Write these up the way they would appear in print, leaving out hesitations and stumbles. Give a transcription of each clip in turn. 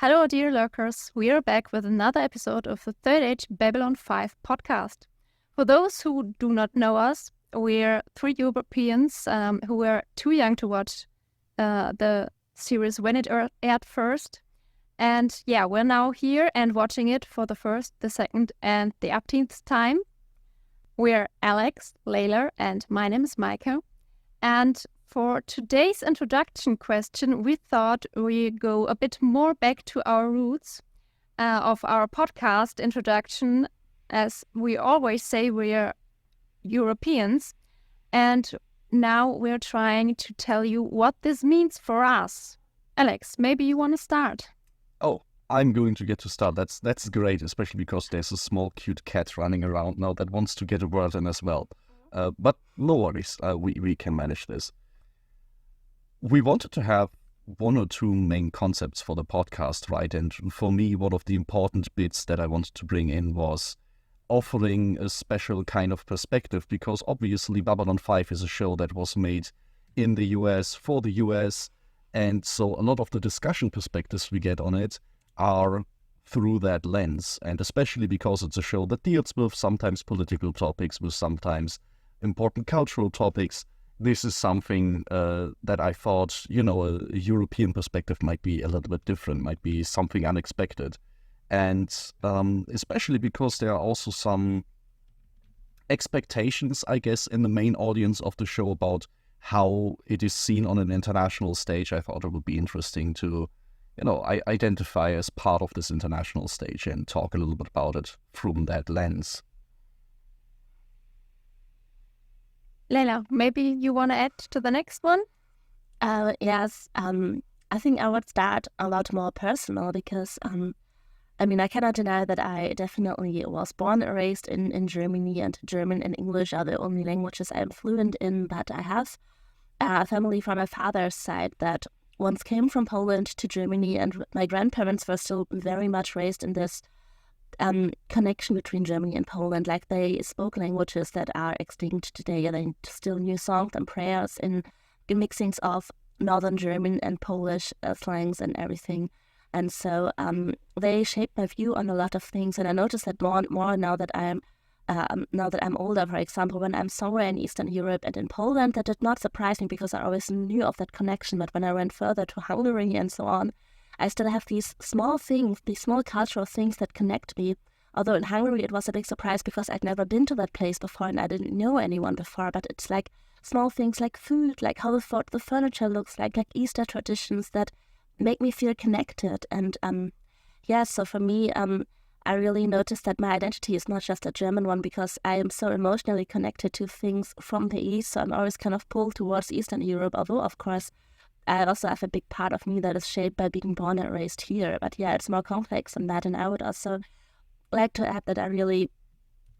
Hello, dear lurkers. We are back with another episode of the Third Age Babylon 5 podcast. For those who do not know us, we're three Europeans who were too young to watch the series when it aired first. And yeah, we're now here and watching it for the first, the second, and the upteenth time. We're Alex, Layla, and my name is Meike. And for today's introduction question, we thought we'd go a bit more back to our roots of our podcast introduction. As we always say, we're Europeans. And now we're trying to tell you what this means for us. Alex, maybe you want to start? Oh, I'm going to get to start. That's great, especially because there's a small cute cat running around now that wants to get a word in as well. But no worries, we can manage this. We wanted to have one or two main concepts for the podcast, right? And for me, one of the important bits that I wanted to bring in was offering a special kind of perspective, because obviously Babylon 5 is a show that was made in the US for the US, and so a lot of the discussion perspectives we get on it are through that lens, and especially because it's a show that deals with sometimes political topics, with sometimes important cultural topics. This is something that I thought, a European perspective might be a little bit different, might be something unexpected. And especially because there are also some expectations, I guess, in the main audience of the show about how it is seen on an international stage. I thought it would be interesting to, identify as part of this international stage and talk a little bit about it from that lens. Layla, maybe you want to add to the next one? Yes. I think I would start a lot more personal because, I cannot deny that I definitely was born and raised in Germany, and German and English are the only languages I'm fluent in, but I have a family from my father's side that once came from Poland to Germany, and my grandparents were still very much raised in this connection between Germany and Poland. Like, they spoke languages that are extinct today, and they still knew songs and prayers in mixings of Northern German and Polish slangs and everything. And so they shaped my view on a lot of things, and I noticed that more and more now that I'm older. For example, when I'm somewhere in Eastern Europe and in Poland, that did not surprise me because I always knew of that connection. But when I went further to Hungary and so on, I still have these small things, these small cultural things that connect me. Although in Hungary it was a big surprise because I'd never been to that place before and I didn't know anyone before. But it's like small things like food, like how the furniture looks like Easter traditions that make me feel connected. And so for me, I really noticed that my identity is not just a German one, because I am so emotionally connected to things from the East. So I'm always kind of pulled towards Eastern Europe, although of course I also have a big part of me that is shaped by being born and raised here. But yeah, it's more complex than that. And I would also like to add that I really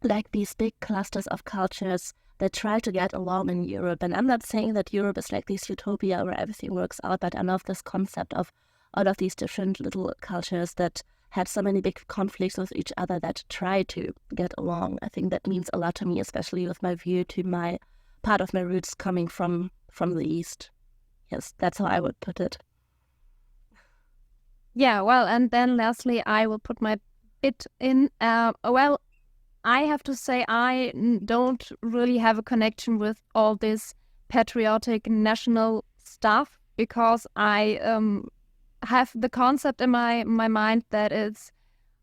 like these big clusters of cultures that try to get along in Europe. And I'm not saying that Europe is like this utopia where everything works out, but I love this concept of all of these different little cultures that have so many big conflicts with each other that try to get along. I think that means a lot to me, especially with my view to my part of my roots coming from the East. Yes, that's how I would put it. Yeah, well, and then lastly, I will put my bit in. I have to say I don't really have a connection with all this patriotic national stuff, because I have the concept in my mind that it's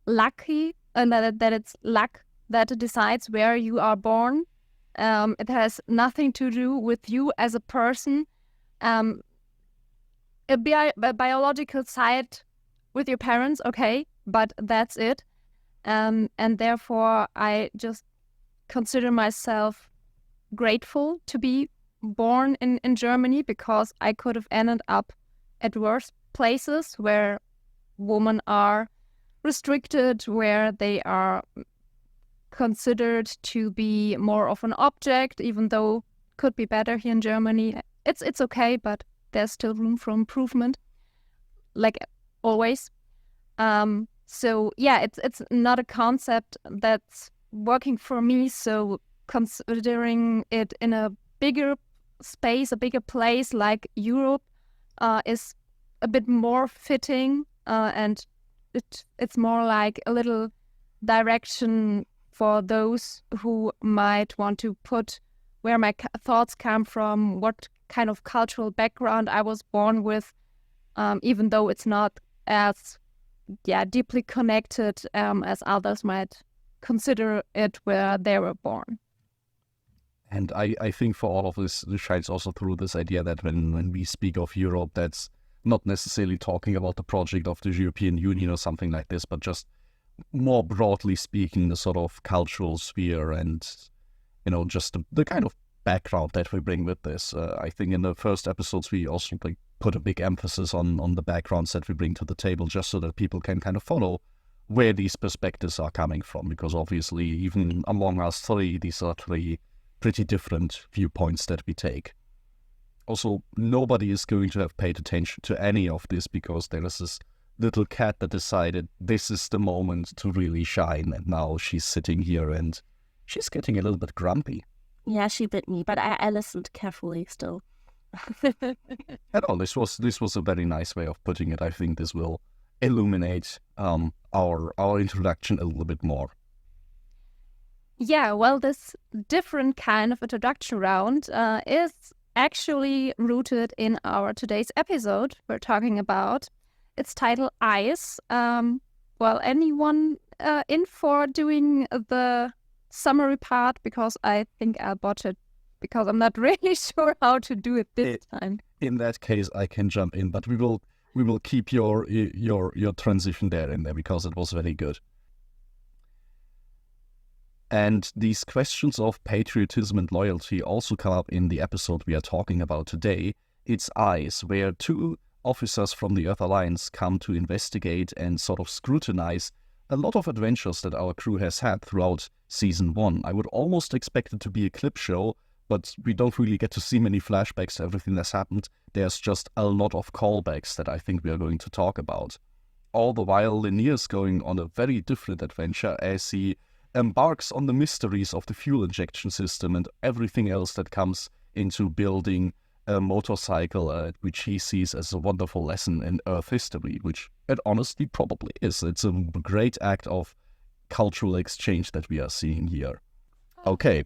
lucky, and that it's luck that decides where you are born. It has nothing to do with you as a person. A biological side with your parents, okay, but that's it. And therefore, I just consider myself grateful to be born in Germany, because I could have ended up at worse places where women are restricted, where they are considered to be more of an object, even though could be better here in Germany. It's okay, but there's still room for improvement, like always. So yeah, it's not a concept that's working for me. So considering it in a bigger space, a bigger place like Europe, is a bit more fitting and it's more like a little direction for those who might want to put where my thoughts come from, what kind of cultural background I was born with, even though it's not as deeply connected as others might consider it where they were born. And I think for all of this shines also through this idea that when we speak of Europe, that's not necessarily talking about the project of the European Union or something like this, but just more broadly speaking, the sort of cultural sphere and, just the kind of background that we bring with this. I think in the first episodes, we also put a big emphasis on the backgrounds that we bring to the table, just so that people can kind of follow where these perspectives are coming from, because obviously even among us three, these are three pretty different viewpoints that we take. Also, nobody is going to have paid attention to any of this because there is this little cat that decided this is the moment to really shine, and now she's sitting here and she's getting a little bit grumpy. Yeah, she bit me, but I listened carefully still. At all, this was a very nice way of putting it. I think this will illuminate our introduction a little bit more. Yeah, well, this different kind of introduction round is actually rooted in our today's episode we're talking about. It's titled Eyes. Well, anyone in for doing the summary part? Because I think I'll botch it, because I'm not really sure how to do it this time. In that case, I can jump in, but we will keep your transition there in there because it was very good. And these questions of patriotism and loyalty also come up in the episode we are talking about today. It's Eyes, where two officers from the Earth Alliance come to investigate and sort of scrutinize a lot of adventures that our crew has had throughout Season 1. I would almost expect it to be a clip show, but we don't really get to see many flashbacks to everything that's happened. There's just a lot of callbacks that I think we are going to talk about. All the while, Lennier's going on a very different adventure as he embarks on the mysteries of the fuel injection system and everything else that comes into building a motorcycle, which he sees as a wonderful lesson in Earth history, which it honestly probably is. It's a great act of cultural exchange that we are seeing here. Okay.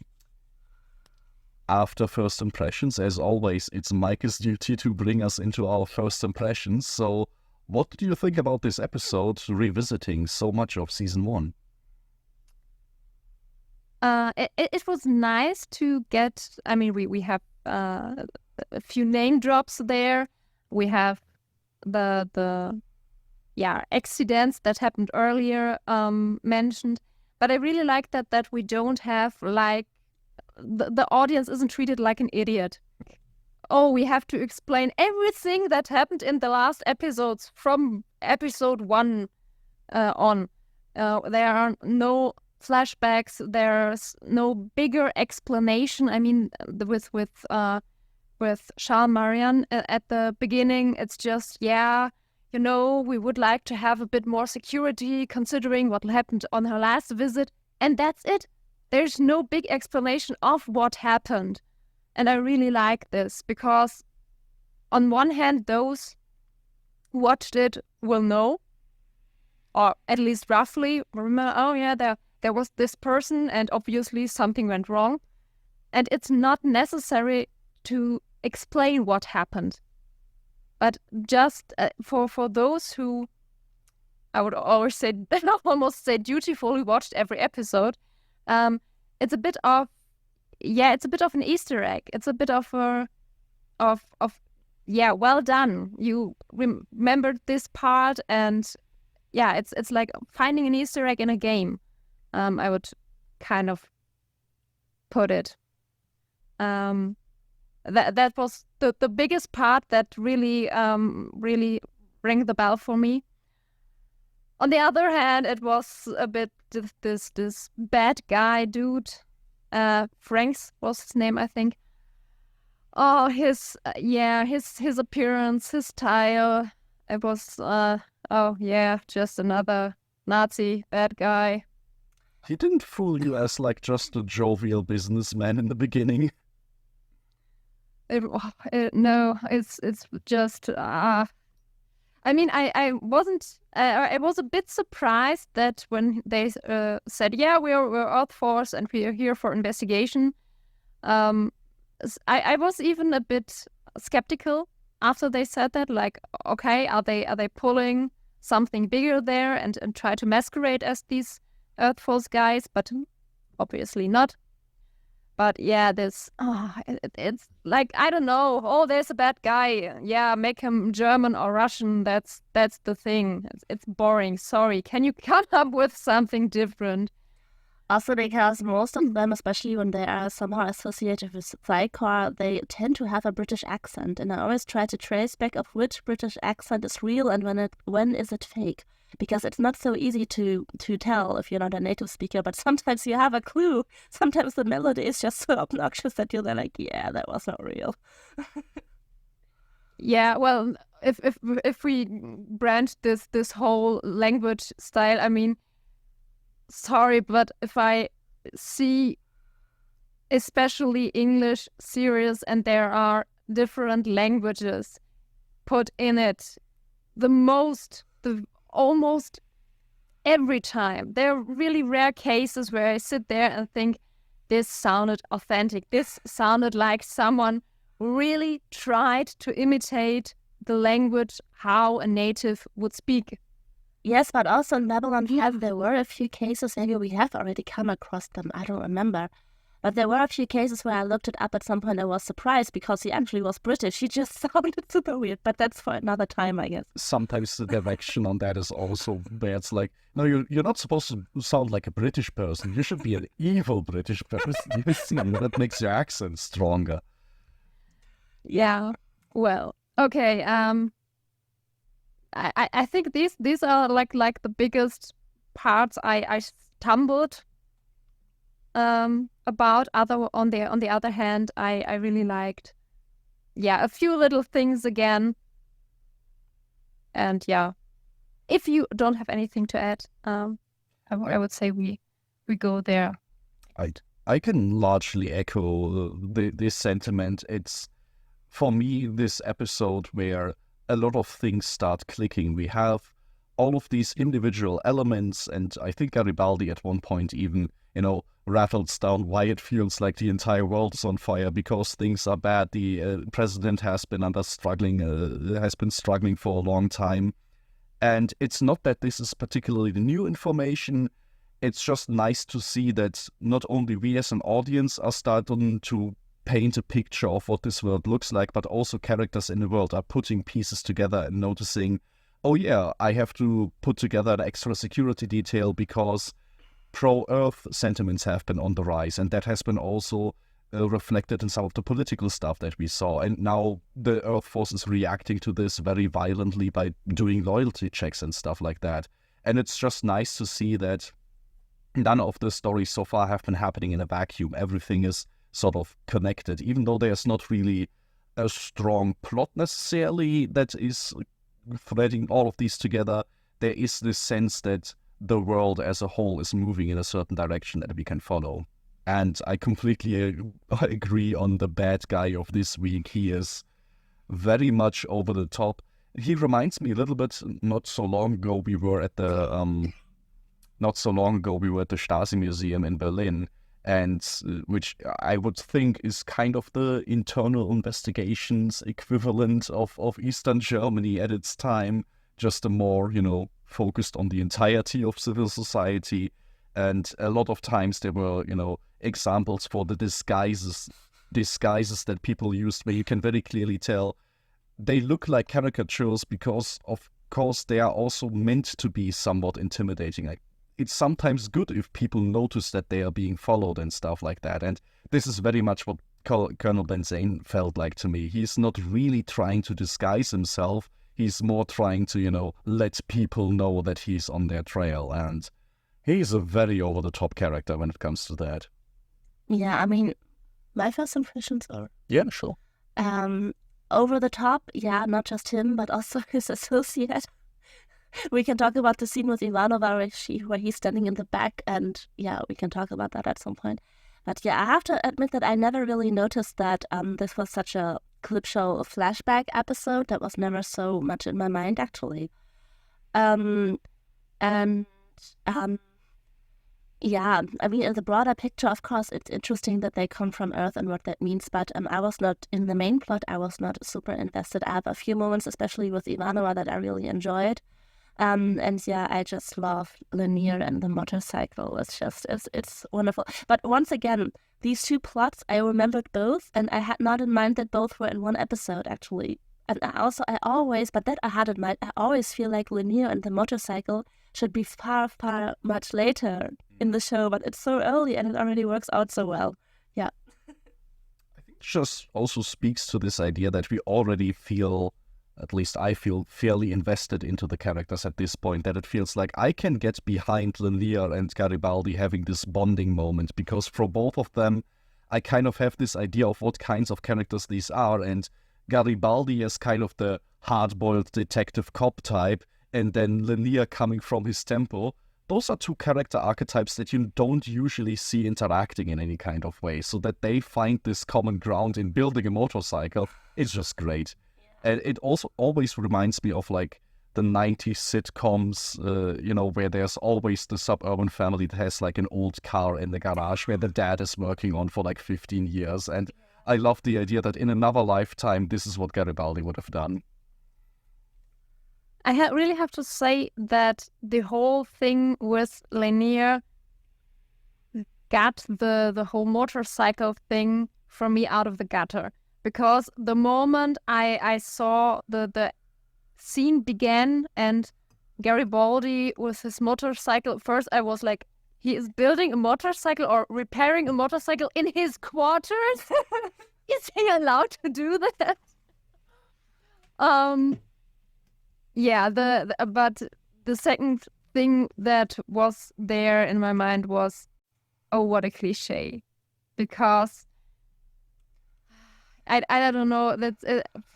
After first impressions, as always, it's Meike's duty to bring us into our first impressions. So what do you think about this episode revisiting so much of Season 1? It was nice to get, I mean, we have a few name drops there. We have the accidents that happened earlier mentioned. But I really like that we don't have, like, the audience isn't treated like an idiot. Oh, we have to explain everything that happened in the last episodes from episode 1 on. There are no flashbacks. There's no bigger explanation. I mean, with Charles Marion at the beginning, it's just, we would like to have a bit more security considering what happened on her last visit, and that's it. There's no big explanation of what happened. And I really like this because on one hand, those who watched it will know, or at least roughly remember, there was this person and obviously something went wrong. And it's not necessary to explain what happened. But just for those who, I would always say, almost say dutifully watched every episode, it's a bit of an Easter egg. It's a bit of well done. You remembered this part, and it's like finding an Easter egg in a game. I would kind of put it. That was the biggest part that really rang the bell for me. On the other hand, it was a bit this bad guy dude. Frank's was his name, I think. Oh, his appearance, his style. It was just another Nazi bad guy. He didn't fool you as like just a jovial businessman in the beginning. No, it's just I mean, I wasn't. I was a bit surprised that when they said, "Yeah, we're Earth Force and we are here for investigation." I was even a bit skeptical after they said that. Like, okay, are they pulling something bigger there and try to masquerade as these Earth Force guys? But obviously not. But yeah, it's like, I don't know. Oh, there's a bad guy. Yeah, make him German or Russian. That's the thing. It's boring. Sorry. Can you come up with something different? Also because most of them, especially when they are somehow associated with Sidecar, they tend to have a British accent. And I always try to trace back of which British accent is real and when is it fake. Because it's not so easy to tell if you're not a native speaker, but sometimes you have a clue. Sometimes the melody is just so obnoxious that you're like, yeah, that was not real. Yeah, well, if we branch this whole language style, I mean, sorry, but if I see especially English series and there are different languages put in it, almost every time. There are really rare cases where I sit there and think, this sounded authentic. This sounded like someone really tried to imitate the language how a native would speak. Yes, but also in Babylon 5, there were a few cases, maybe we have already come across them, I don't remember. But there were a few cases where I looked it up at some point and was surprised because he actually was British. He just sounded super weird, but that's for another time, I guess. Sometimes the direction on that is also where it's like, no, you're not supposed to sound like a British person. You should be an evil British person. That makes your accent stronger. Yeah, well, okay. I think these are like the biggest parts I stumbled about. On the other hand, I really liked, a few little things again. And yeah, if you don't have anything to add, I would say we go there. I can largely echo this sentiment. It's, for me, this episode where a lot of things start clicking. We have all of these individual elements, and I think Garibaldi at one point even, rattles down why it feels like the entire world is on fire because things are bad. The president has been struggling for a long time. And it's not that this is particularly new information. It's just nice to see that not only we as an audience are starting to paint a picture of what this world looks like, but also characters in the world are putting pieces together and noticing, oh yeah, I have to put together an extra security detail because pro-Earth sentiments have been on the rise, and that has been also reflected in some of the political stuff that we saw. And now the Earth Force is reacting to this very violently by doing loyalty checks and stuff like that. And it's just nice to see that none of the stories so far have been happening in a vacuum. Everything is sort of connected, even though there's not really a strong plot necessarily that is threading all of these together. There is this sense that the world as a whole is moving in a certain direction that we can follow. And I completely agree on the bad guy of this week. He is very much over the top. He reminds me a little bit, not so long ago we were at the Stasi Museum in Berlin, and which I would think is kind of the internal investigations equivalent of Eastern Germany at its time, just a more, focused on the entirety of civil society. And a lot of times there were, examples for the disguises that people used where you can very clearly tell they look like caricatures because, of course, they are also meant to be somewhat intimidating. Like, it's sometimes good if people notice that they are being followed and stuff like that. And this is very much what Colonel Benzane felt like to me. He's not really trying to disguise himself. He's more trying to, let people know that he's on their trail. And he's a very over-the-top character when it comes to that. Yeah, I mean, my first impressions are... Yeah, sure. Over the top, yeah, not just him, but also his associate. We can talk about the scene with Ivanova where he's standing in the back, and yeah, we can talk about that at some point. But yeah, I have to admit that I never really noticed that this was such a clip show flashback episode that was never so much in my mind, actually. And yeah, I mean, in the broader picture, of course, it's interesting that they come from Earth and what that means, but I was not, in the main plot, I was not super invested. I have a few moments, especially with Ivanova, that I really enjoyed. And yeah, I just love Lennier and the motorcycle. It's wonderful. But once again, these two plots, I remembered both, and I had not in mind that both were in one episode, actually. And I had in mind, I always feel like Lennier and the motorcycle should be far, far much later in the show, but it's so early and it already works out so well. Yeah. I think it just also speaks to this idea that we already feel, at least I feel, fairly invested into the characters at this point, that it feels like I can get behind Lennier and Garibaldi having this bonding moment, because for both of them, I kind of have this idea of what kinds of characters these are, and Garibaldi as kind of the hard-boiled detective cop type, and then Lennier coming from his temple. Those are two character archetypes that you don't usually see interacting in any kind of way, so that they find this common ground in building a motorcycle is just great. Yeah. And it also always reminds me of like the 90s sitcoms, where there's always the suburban family that has like an old car in the garage where the dad is working on for like 15 years. And I love the idea that in another lifetime, this is what Garibaldi would have done. I really have to say that the whole thing with Lennier got the whole motorcycle thing from me out of the gutter. Because the moment I saw the scene began and Garibaldi with his motorcycle, first I was like, he is building a motorcycle or repairing a motorcycle in his quarters? Is he allowed to do that? Yeah, but the second thing that was there in my mind was, oh, what a cliche. Because I don't know, that's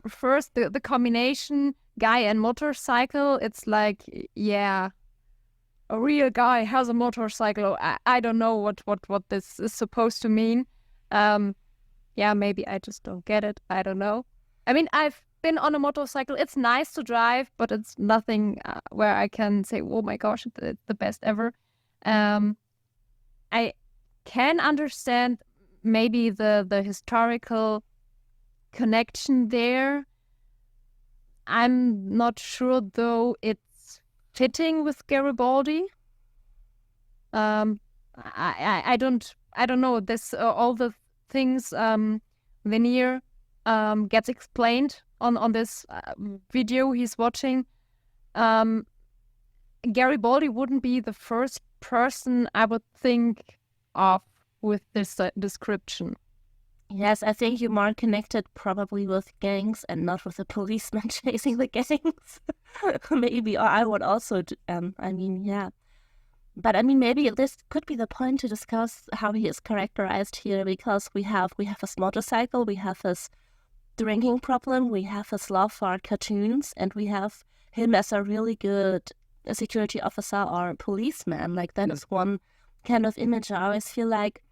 first the combination guy and motorcycle, it's like, yeah, a real guy has a motorcycle. I don't know what this is supposed to mean. Yeah, maybe I just don't get it. I don't know. I mean, I've been on a motorcycle. It's nice to drive, but it's nothing where I can say, oh my gosh, it's the best ever. I can understand maybe the historical connection there. I'm not sure though it's fitting with Garibaldi. I don't know. This all the things Lennier gets explained on this video he's watching. Garibaldi wouldn't be the first person I would think of with this description. Yes, I think you're more connected probably with gangs and not with the policeman chasing the gangs. Maybe, or I would also, yeah. But I mean, maybe this could be the point to discuss how he is characterized here, because we have his motorcycle, we have his drinking problem, we have his love for cartoons, and we have him as a really good security officer or policeman. Like, that is one kind of image I always feel like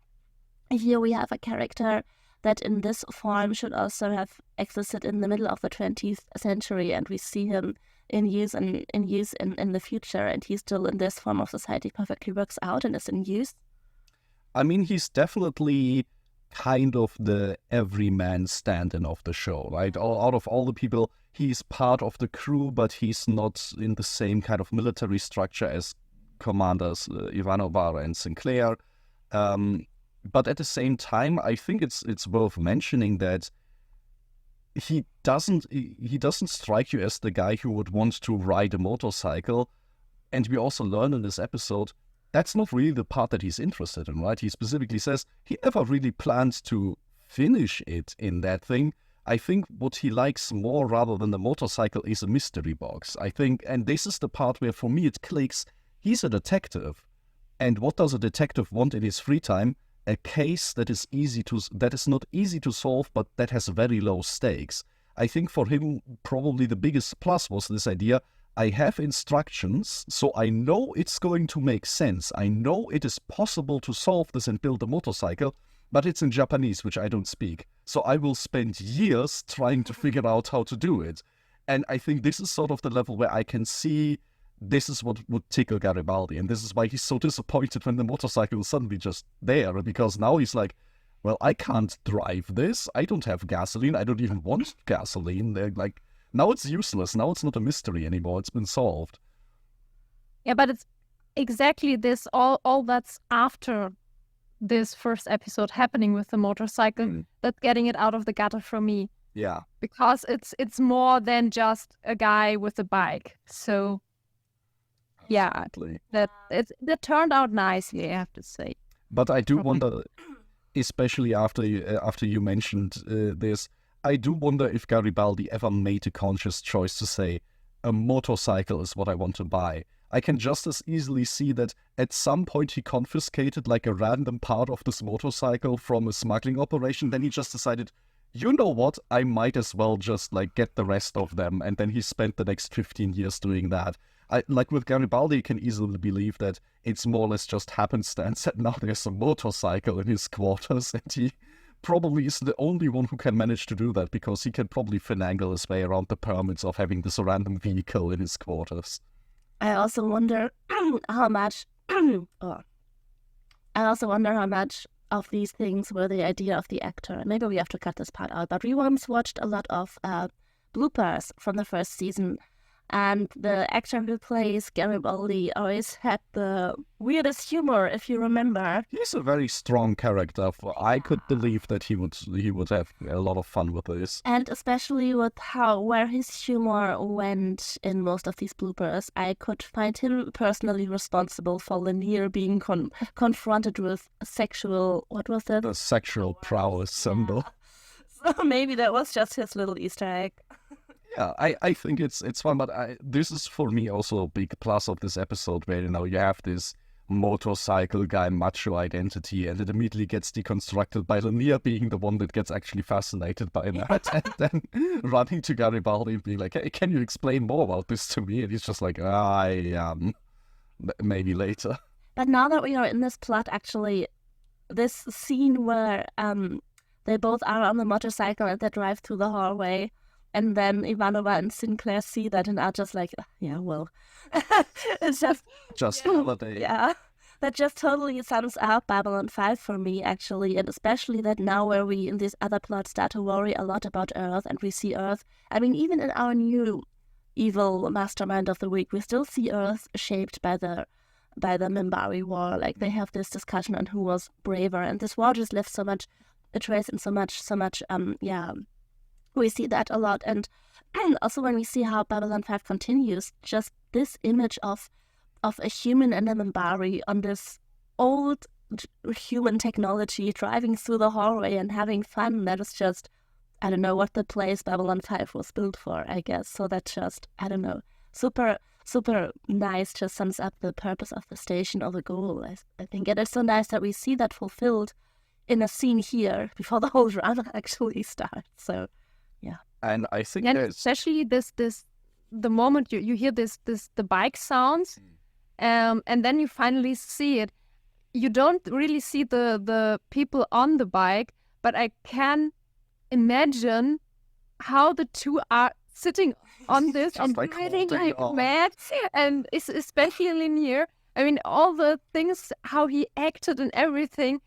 here we have a character that in this form should also have existed in the middle of the 20th century, and we see him in use in the future, and he still in this form of society perfectly works out and is in use. I mean, he's definitely kind of the everyman stand-in of the show, right? Out of all the people, he's part of the crew, but he's not in the same kind of military structure as commanders Ivanova and Sinclair. But at the same time, I think it's worth mentioning that he doesn't strike you as the guy who would want to ride a motorcycle. And we also learn in this episode that's not really the part that he's interested in, right? He specifically says he never really plans to finish it in that thing. I think what he likes more rather than the motorcycle is a mystery box. I think, and this is the part where for me it clicks, he's a detective. And what does a detective want in his free time? A case that is not easy to solve, but that has very low stakes. I think for him, probably the biggest plus was this idea, I have instructions, so I know it's going to make sense. I know it is possible to solve this and build a motorcycle, but it's in Japanese, which I don't speak. So I will spend years trying to figure out how to do it. And I think this is sort of the level where I can see this is what would tickle Garibaldi. And this is why he's so disappointed when the motorcycle is suddenly just there. Because now he's like, well, I can't drive this. I don't have gasoline. I don't even want gasoline. They're like, now it's useless. Now it's not a mystery anymore. It's been solved. Yeah, but it's exactly this, all that's after this first episode happening with the motorcycle, that's getting it out of the gutter for me. Yeah. Because it's more than just a guy with a bike. So yeah, Absolutely. that turned out nicely, I have to say. But I do wonder, especially after you mentioned this, I do wonder if Garibaldi ever made a conscious choice to say, a motorcycle is what I want to buy. I can just as easily see that at some point he confiscated like a random part of this motorcycle from a smuggling operation. Then he just decided, you know what, I might as well just like get the rest of them. And then he spent the next 15 years doing that. Like with Garibaldi, you can easily believe that it's more or less just happenstance that now there's a motorcycle in his quarters, and he probably is the only one who can manage to do that, because he can probably finagle his way around the permits of having this random vehicle in his quarters. I also wonder how much of these things were the idea of the actor. Maybe we have to cut this part out, but we once watched a lot of bloopers from the first season, and the actor who plays Garibaldi always had the weirdest humor, if you remember. He's a very strong character. I could believe that he would have a lot of fun with this. And especially with where his humor went in most of these bloopers, I could find him personally responsible for Lennier being confronted with sexual, what was that? The sexual prowess symbol. So maybe that was just his little Easter egg. Yeah, I think it's fun, but this is for me also a big plus of this episode, where you have this motorcycle guy macho identity, and it immediately gets deconstructed by Lennier being the one that gets actually fascinated by that, and then running to Garibaldi and being like, hey, can you explain more about this to me? And he's just like, maybe later. But now that we are in this plot, actually, this scene where they both are on the motorcycle and they drive through the hallway, and then Ivanova and Sinclair see that and are just like, yeah, well, it's just holiday. Yeah, that just totally sums up Babylon 5 for me, actually, and especially that now where we in this other plot start to worry a lot about Earth, and we see Earth. I mean, even in our new evil mastermind of the week, we still see Earth shaped by the Minbari War. Like, they have this discussion on who was braver, and this war just left so much a trace and so much we see that a lot. And also when we see how Babylon 5 continues, just this image of a human and a Minbari on this old human technology driving through the hallway and having fun, that is just, I don't know what the place Babylon 5 was built for, I guess. So that just, I don't know, super, super nice, just sums up the purpose of the station or the goal, I think. And it's so nice that we see that fulfilled in a scene here before the whole drama actually starts. So yeah. And I think especially the moment you hear the bike sounds, and then you finally see it. You don't really see the people on the bike, but I can imagine how the two are sitting on this and like riding like mad, and it's especially Lennier. I mean, all the things, how he acted and everything.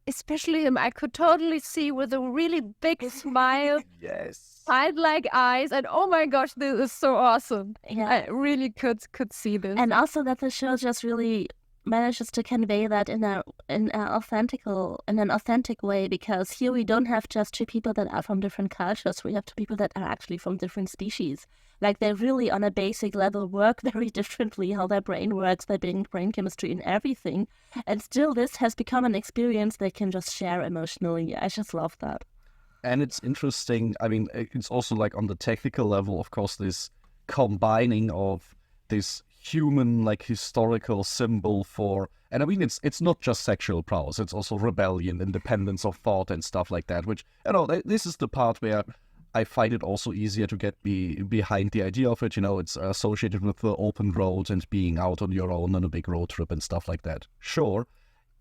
Especially him, I could totally see with a really big smile, yes, side-like eyes, and oh my gosh, this is so awesome. Yeah. I really could see this. And also that the show just really manages to convey that in an authentic way, because here we don't have just two people that are from different cultures, we have two people that are actually from different species. Like, they really on a basic level work very differently, how their brain works, their brain chemistry and everything. And still this has become an experience they can just share emotionally. I just love that. And it's interesting, I mean, it's also like on the technical level, of course, this combining of this human, like, historical symbol for, and I mean, it's not just sexual prowess, it's also rebellion, independence of thought and stuff like that, which, this is the part where I find it also easier to get behind the idea of it. It's associated with the open road and being out on your own on a big road trip and stuff like that. Sure,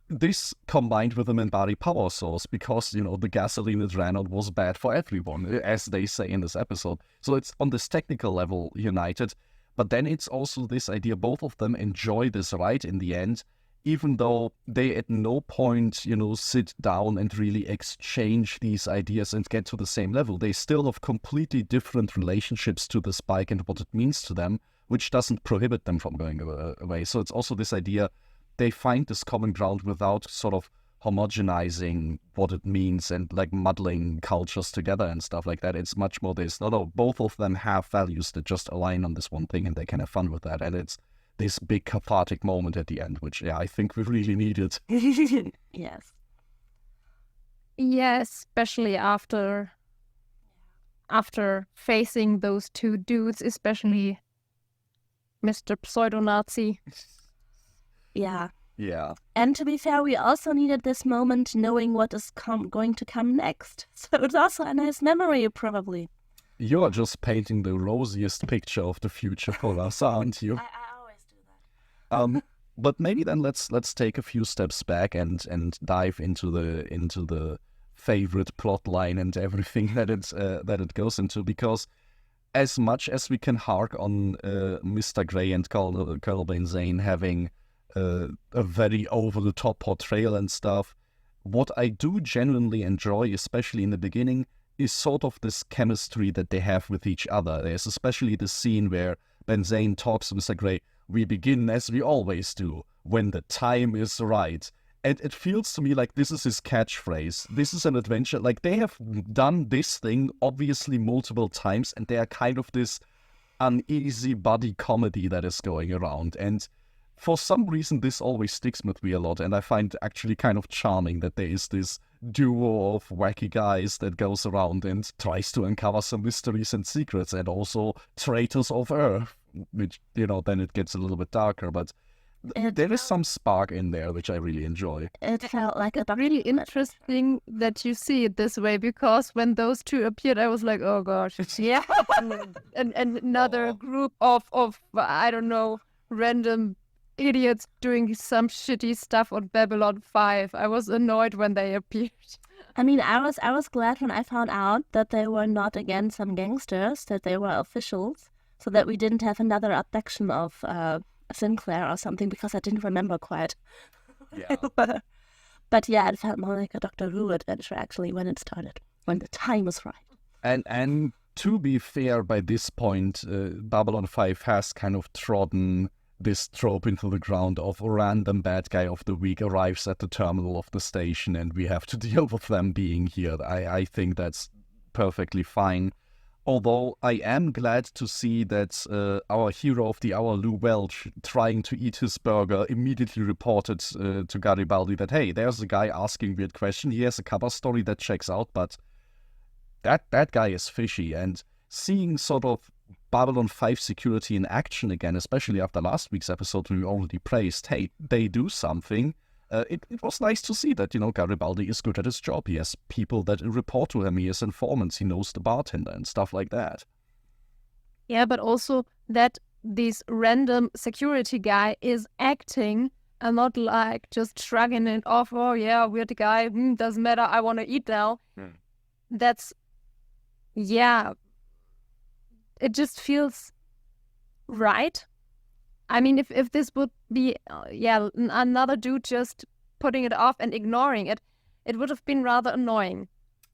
this combined with a Minbari power source, because, the gasoline it ran on was bad for everyone, as they say in this episode. So it's on this technical level united, but then it's also this idea both of them enjoy this ride in the end, even though they at no point, sit down and really exchange these ideas and get to the same level. They still have completely different relationships to this bike and what it means to them, which doesn't prohibit them from going away. So it's also this idea, they find this common ground without sort of homogenizing what it means and like muddling cultures together and stuff like that. It's much more this, no, both of them have values that just align on this one thing and they can have fun with that. And it's this big cathartic moment at the end, which I think we really needed. Yes. Yeah, especially after facing those two dudes, especially Mr. Pseudo-Nazi. Yeah. Yeah. And to be fair, we also needed this moment knowing what is going to come next. So it's also a nice memory, probably. You're just painting the rosiest picture of the future for us, aren't you? I always do that. But maybe then let's take a few steps back and dive into the favorite plot line and everything that it goes into, because as much as we can hark on Mr. Grey and Colonel Benzane having a very over-the-top portrayal and stuff, what I do genuinely enjoy, especially in the beginning, is sort of this chemistry that they have with each other. There's especially the scene where Benzane talks to Mr. Grey, "We begin as we always do, when the time is right." And it feels to me like this is his catchphrase. This is an adventure. Like, they have done this thing obviously multiple times, and they are kind of this uneasy buddy comedy that is going around. And for some reason, this always sticks with me a lot, and I find actually kind of charming that there is this duo of wacky guys that goes around and tries to uncover some mysteries and secrets, and also traitors of Earth, which, then it gets a little bit darker, but there is some spark in there, which I really enjoy. It felt like a Really interesting that you see it this way, because when those two appeared, I was like, oh gosh. Yeah. and another group of I don't know, random idiots doing some shitty stuff on Babylon 5. I was annoyed when they appeared. I mean, I was glad when I found out that they were not, again, some gangsters, that they were officials, so that we didn't have another abduction of Sinclair or something, because I didn't remember quite. Yeah. But yeah, it felt more like a Doctor Who adventure, actually, when it started, when the time was right. And to be fair, by this point, Babylon 5 has kind of trodden this trope into the ground of a random bad guy of the week arrives at the terminal of the station and we have to deal with them being here. I think that's perfectly fine. Although I am glad to see that our hero of the hour, Lou Welch, trying to eat his burger, immediately reported to Garibaldi that, hey, there's a guy asking weird question. He has a cover story that checks out, but that guy is fishy. And seeing sort of Babylon 5 security in action again, especially after last week's episode when we already praised, hey, they do something. It was nice to see that, Garibaldi is good at his job. He has people that report to him. He has informants. He knows the bartender and stuff like that. Yeah, but also that this random security guy is acting and not like just shrugging it off. Oh, yeah, weird guy. Doesn't matter. I want to eat now. That's, yeah, it just feels right. I mean, if this would be, another dude just putting it off and ignoring it, it would have been rather annoying.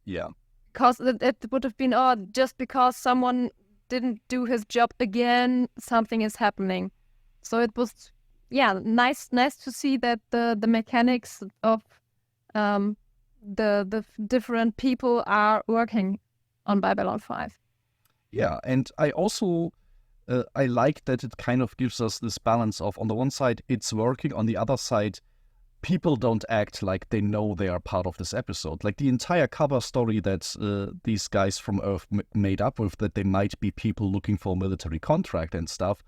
Yeah. Because it would have been, just because someone didn't do his job again, something is happening. So it was, nice to see that the mechanics of the different people are working on Babylon 5. Yeah, and I also... I like that it kind of gives us this balance of, on the one side, it's working, on the other side, people don't act like they know they are part of this episode. Like the entire cover story that these guys from Earth made up with, that they might be people looking for a military contract and stuff,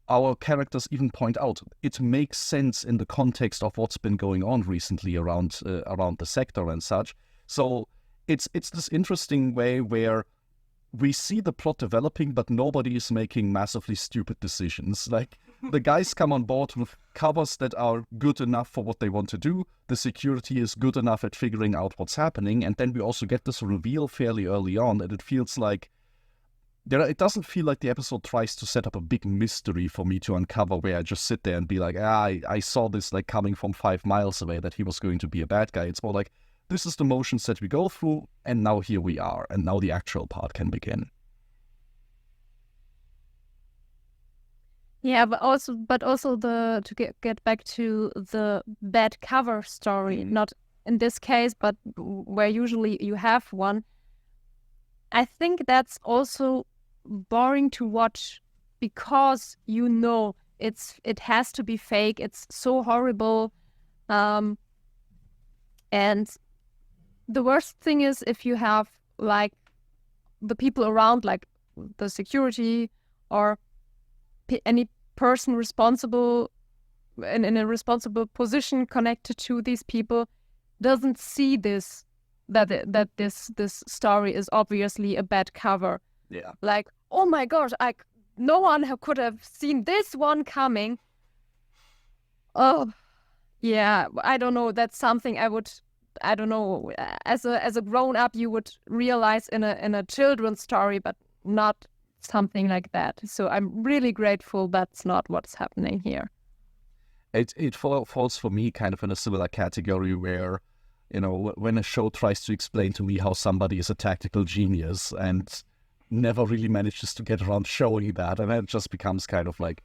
our characters even point out, it makes sense in the context of what's been going on recently around the sector and such. So it's this interesting way where we see the plot developing, but nobody is making massively stupid decisions. Like, the guys come on board with covers that are good enough for what they want to do. The security is good enough at figuring out what's happening. And then we also get this reveal fairly early on, and it feels like it doesn't feel like the episode tries to set up a big mystery for me to uncover, where I just sit there and be like, I saw this like coming from 5 miles away that he was going to be a bad guy. It's more like, this is the motions that we go through, and now here we are, and now the actual part can begin. Yeah, but also to get back to the bad cover story, not in this case, but where usually you have one. I think that's also boring to watch, because it has to be fake. It's so horrible, and the worst thing is if you have like the people around, like the security or any person responsible in a responsible position connected to these people, doesn't see this, that this story is obviously a bad cover. Yeah. Like, oh my gosh, no one could have seen this one coming. Oh, yeah, I don't know. That's something I don't know. As a grown up, you would realize in a children's story, but not something like that. So I'm really grateful that's not what's happening here. It falls for me kind of in a similar category where, when a show tries to explain to me how somebody is a tactical genius and never really manages to get around showing that, and then it just becomes kind of like,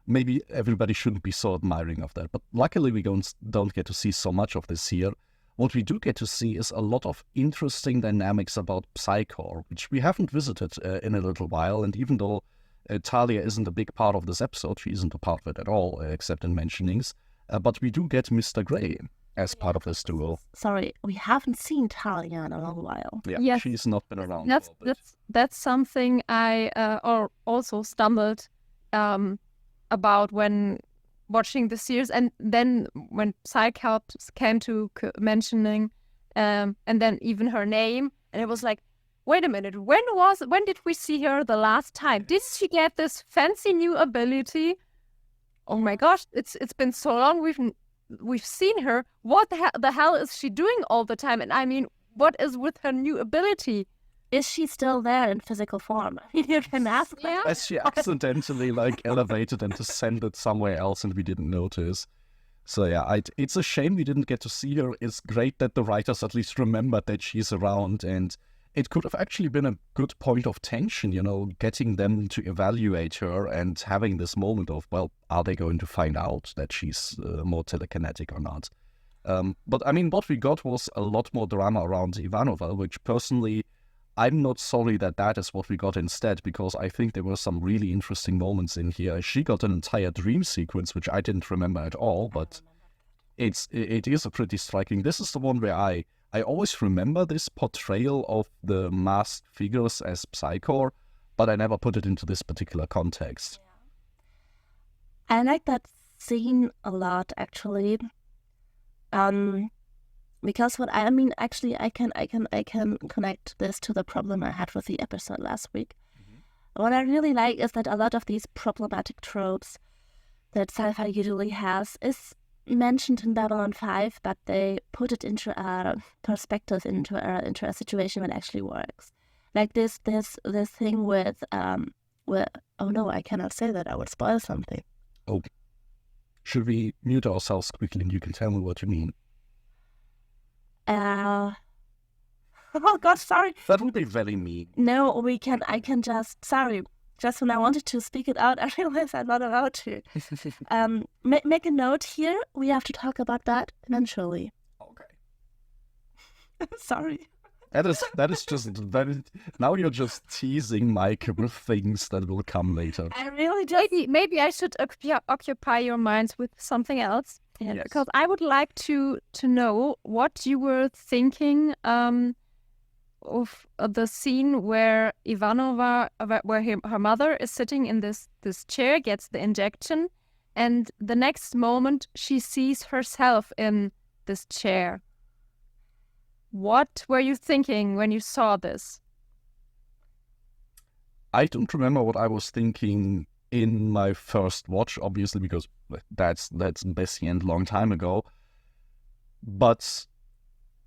maybe everybody shouldn't be so admiring of that. But luckily we don't get to see so much of this here. What we do get to see is a lot of interesting dynamics about Psychor, which we haven't visited in a little while. And even though Talia isn't a big part of this episode, she isn't a part of it at all, except in mentionings, but we do get Mr. Grey as part of this duo. Sorry, we haven't seen Talia in a long while. Yeah, yes. She's not been around. That's something I also stumbled about when watching the series, and then when Psychops came to mentioning, and then even her name, and it was like, wait a minute, when did we see her the last time? Did she get this fancy new ability? Oh my gosh, it's been so long we've seen her. What the hell is she doing all the time? And I mean, what is with her new ability? Is she still there in physical form? You can ask that. Yeah. As she accidentally elevated and descended somewhere else and we didn't notice. So yeah, it's a shame we didn't get to see her. It's great that the writers at least remembered that she's around, and it could have actually been a good point of tension, getting them to evaluate her and having this moment of, well, are they going to find out that she's more telekinetic or not? But I mean, what we got was a lot more drama around Ivanova, which personally, I'm not sorry that is what we got instead, because I think there were some really interesting moments in here. She got an entire dream sequence, which I didn't remember at all, but it is a pretty striking. This is the one where I always remember this portrayal of the masked figures as Psychor, but I never put it into this particular context. I like that scene a lot, actually. Because I can connect this to the problem I had with the episode last week. What I really like is that a lot of these problematic tropes that sci-fi usually has is mentioned in Babylon 5, but they put it into a perspective, into a situation that actually works. Like this thing with oh no, I cannot say that, I would spoil something. Oh, should we mute ourselves quickly and you can tell me what you mean? Oh God, sorry. That would be very mean. No, I can just, sorry. Just when I wanted to speak it out, I realized I'm not allowed to. Make a note here. We have to talk about that eventually. Okay. Sorry. That is just now you're just teasing Meike with things that will come later. I really just... Maybe I should occupy your minds with something else. Yeah, yes. Because I would like to know what you were thinking of the scene where Ivanova, where her mother is sitting in this chair, gets the injection, and the next moment she sees herself in this chair. What were you thinking when you saw this? I don't remember what I was thinking in my first watch, obviously, because that's messy and long time ago. But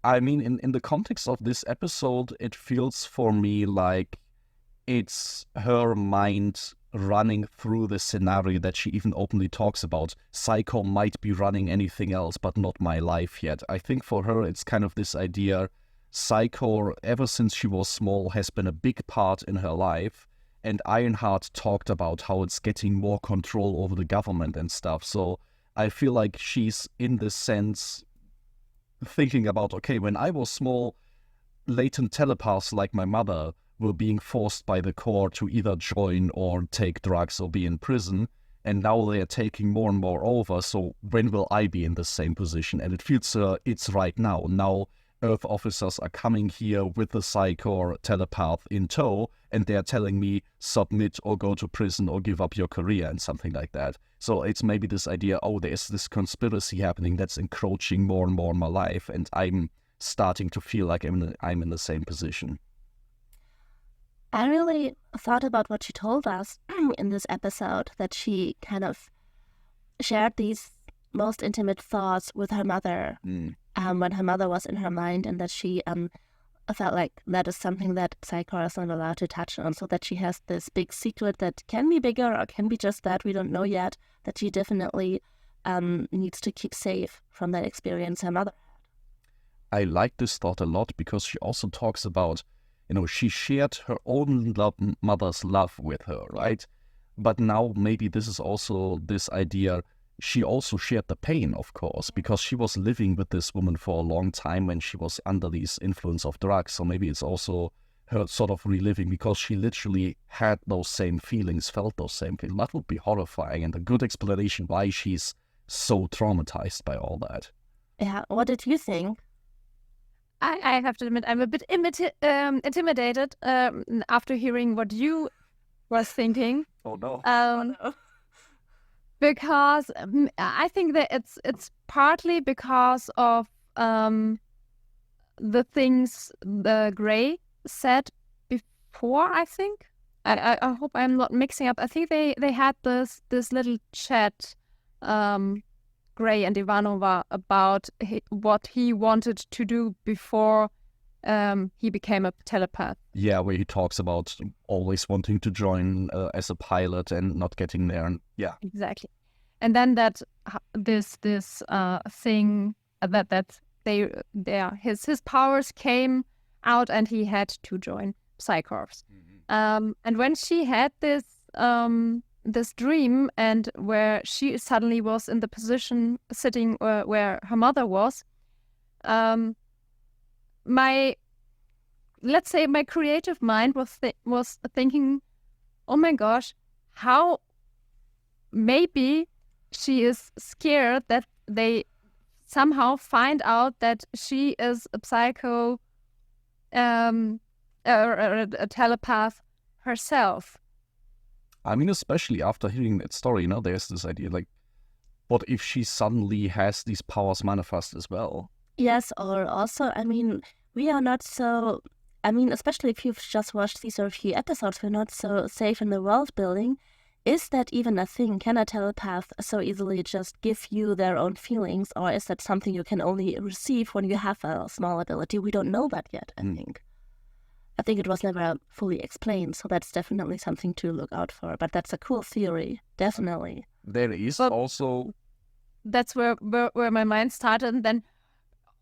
I mean, in the context of this episode, it feels for me like it's her mind running through the scenario that she even openly talks about. Psycho might be running anything else, but not my life yet. I think for her, it's kind of this idea, Psycho, ever since she was small, has been a big part in her life. And Ironheart talked about how it's getting more control over the government and stuff. So I feel like she's, in this sense, thinking about, okay, when I was small, latent telepaths like my mother were being forced by the core to either join or take drugs or be in prison. And now they are taking more and more over. So when will I be in the same position? And it feels it's right now. Now Earth officers are coming here with the Psycho telepath in tow, and they're telling me submit or go to prison or give up your career and something like that. So it's maybe this idea, oh, there's this conspiracy happening that's encroaching more and more in my life, and I'm starting to feel like I'm in the same position. I really thought about what she told us in this episode, that she kind of shared these most intimate thoughts with her mother when her mother was in her mind, and that she felt like that is something that Psycho is not allowed to touch on, so that she has this big secret that can be bigger or can be just that, we don't know yet, that she definitely needs to keep safe from that experience her mother had. I like this thought a lot because she also talks about, she shared her own mother's love with her, right? But now maybe this is also this idea, she also shared the pain, of course, because she was living with this woman for a long time when she was under these influence of drugs. So maybe it's also her sort of reliving, because she literally had those same feelings, felt those same feelings. That would be horrifying, and a good explanation why she's so traumatized by all that. Yeah, what did you think? I have to admit, I'm a bit intimidated after hearing what you was thinking. Oh no. Because I think that it's partly because of the things the Grey said before, I think. I hope I'm not mixing up. I think they had this little chat, Grey and Ivanova, about what he wanted to do before he became a telepath. Yeah, where he talks about always wanting to join as a pilot and not getting there. And yeah, exactly. And then that this thing that his powers came out and he had to join Psycorps. Mm-hmm. And when she had this dream, and where she suddenly was in the position sitting where her mother was, my creative mind was thinking, oh my gosh, how maybe she is scared that they somehow find out that she is a psycho, or a telepath herself. I mean, especially after hearing that story, there's this idea like, what if she suddenly has these powers manifest as well? Yes, or also, I mean, we are not so, especially if you've just watched these or a few episodes, we're not so safe in the world building. Is that even a thing? Can a telepath so easily just give you their own feelings, or is that something you can only receive when you have a small ability? We don't know that yet, I think. I think it was never fully explained, so that's definitely something to look out for. But that's a cool theory, definitely. There is also... That's where my mind started, and then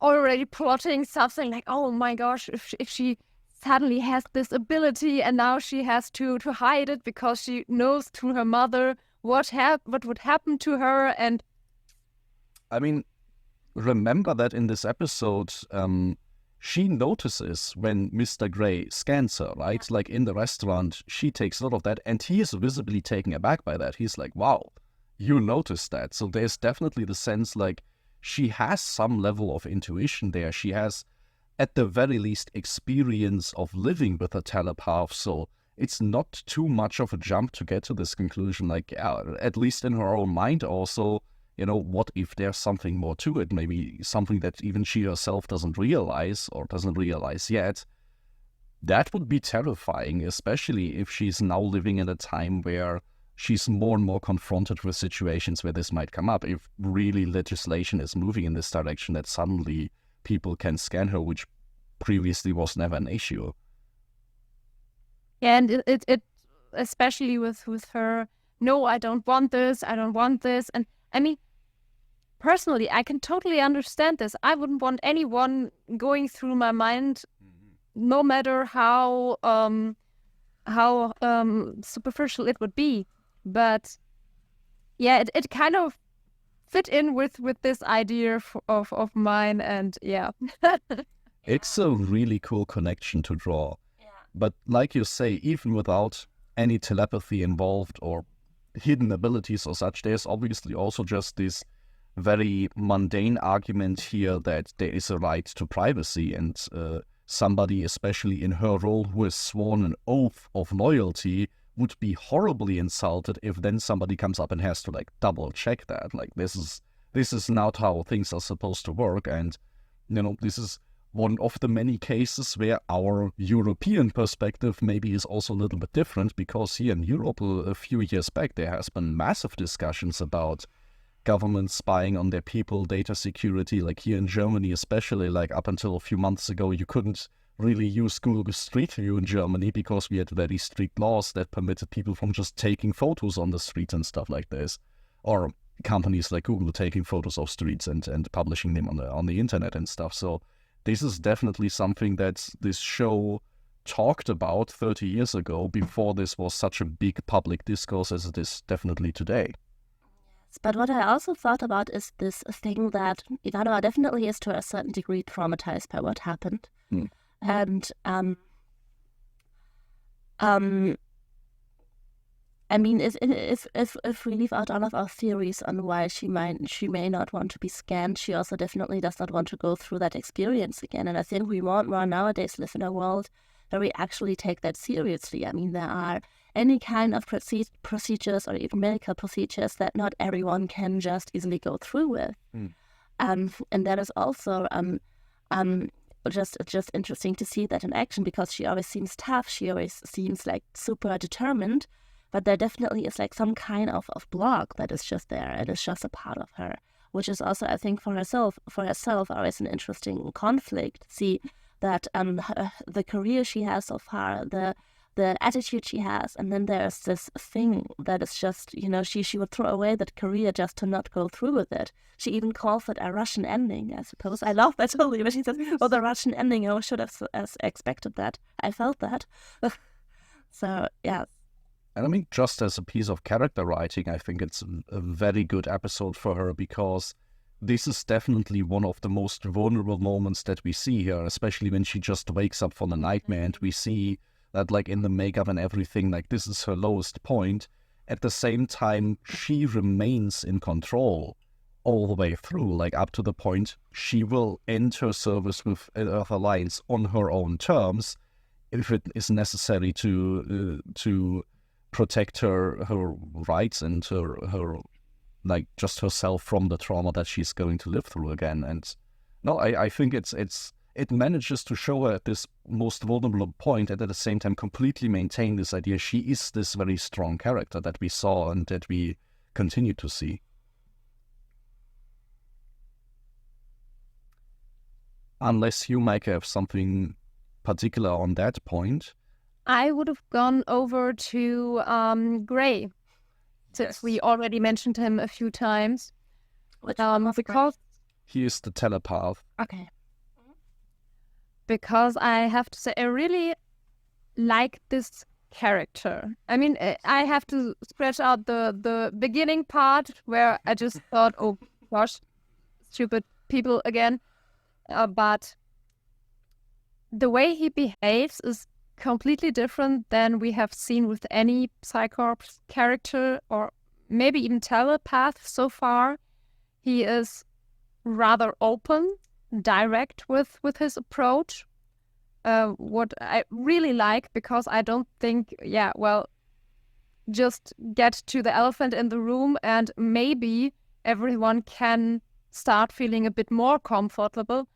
already plotting something like, oh my gosh, if she suddenly has this ability and now she has to hide it because she knows through her mother what would happen to her. And I mean, remember that in this episode, she notices when Mr. Grey scans her, right? Yeah. Like in the restaurant, she takes note of that, and he is visibly taken aback by that. He's like, wow, you noticed that. So there's definitely the sense like she has some level of intuition there. She has, at the very least, experience of living with a telepath. So it's not too much of a jump to get to this conclusion. Like, at least in her own mind also, what if there's something more to it? Maybe something that even she herself doesn't realize or doesn't realize yet. That would be terrifying, especially if she's now living in a time where she's more and more confronted with situations where this might come up. If really legislation is moving in this direction, that suddenly people can scan her, which previously was never an issue. Yeah, and it especially with her, no, I don't want this. And I mean, personally, I can totally understand this. I wouldn't want anyone going through my mind, no matter how superficial it would be. But yeah, it kind of fit in with this idea of mine, and yeah. It's a really cool connection to draw. Yeah. But like you say, even without any telepathy involved or hidden abilities or such, there's obviously also just this very mundane argument here that there is a right to privacy, and somebody, especially in her role, who has sworn an oath of loyalty would be horribly insulted if then somebody comes up and has to like double check that. Like this is not how things are supposed to work, and this is one of the many cases where our European perspective maybe is also a little bit different, because here in Europe a few years back there has been massive discussions about governments spying on their people, data security. Like here in Germany especially, like up until a few months ago, you couldn't really use Google Street View in Germany because we had very strict laws that permitted people from just taking photos on the streets and stuff like this, or companies like Google taking photos of streets and publishing them on the internet and stuff. So this is definitely something that this show talked about 30 years ago, before this was such a big public discourse as it is definitely today. But what I also thought about is this thing that Ivanova definitely is to a certain degree traumatized by what happened. And I mean, if we leave out all of our theories on why she may not want to be scanned, she also definitely does not want to go through that experience again. And I think we more and more nowadays live in a world where we actually take that seriously. I mean, there are any kind of procedures or even medical procedures that not everyone can just easily go through with. And that is also just interesting to see that in action, because she always seems tough. She always seems like super determined, but there definitely is like some kind of block that is just there. It is just a part of her, which is also, I think, for herself always an interesting conflict. See that the career she has so far, the attitude she has, and then there's this thing that is just, she would throw away that career just to not go through with it. She even calls it a Russian ending, I suppose. I love that totally, but she says, oh, the Russian ending, I should have expected that. I felt that. So, yeah. And I mean, just as a piece of character writing, I think it's a very good episode for her, because this is definitely one of the most vulnerable moments that we see here, especially when she just wakes up from the nightmare and we see that, like, in the makeup and everything, like, this is her lowest point. At the same time, she remains in control all the way through, like, up to the point she will end her service with Earth Alliance on her own terms if it is necessary to protect her rights and her like just herself from the trauma that she's going to live through again. And no, I think it manages to show her at this most vulnerable point, and at the same time completely maintain this idea she is this very strong character that we saw and that we continue to see. Unless you, Meike, have something particular on that point. I would have gone over to Gray, since we already mentioned him a few times. Because he is the telepath. Okay. Because I have to say, I really like this character. I mean, I have to scratch out the beginning part where I just thought, oh gosh, stupid people again. But the way he behaves is completely different than we have seen with any Psycorps character or maybe even telepath so far. He is rather open, direct with his approach. What I really like, because I don't think, just get to the elephant in the room and maybe everyone can start feeling a bit more comfortable.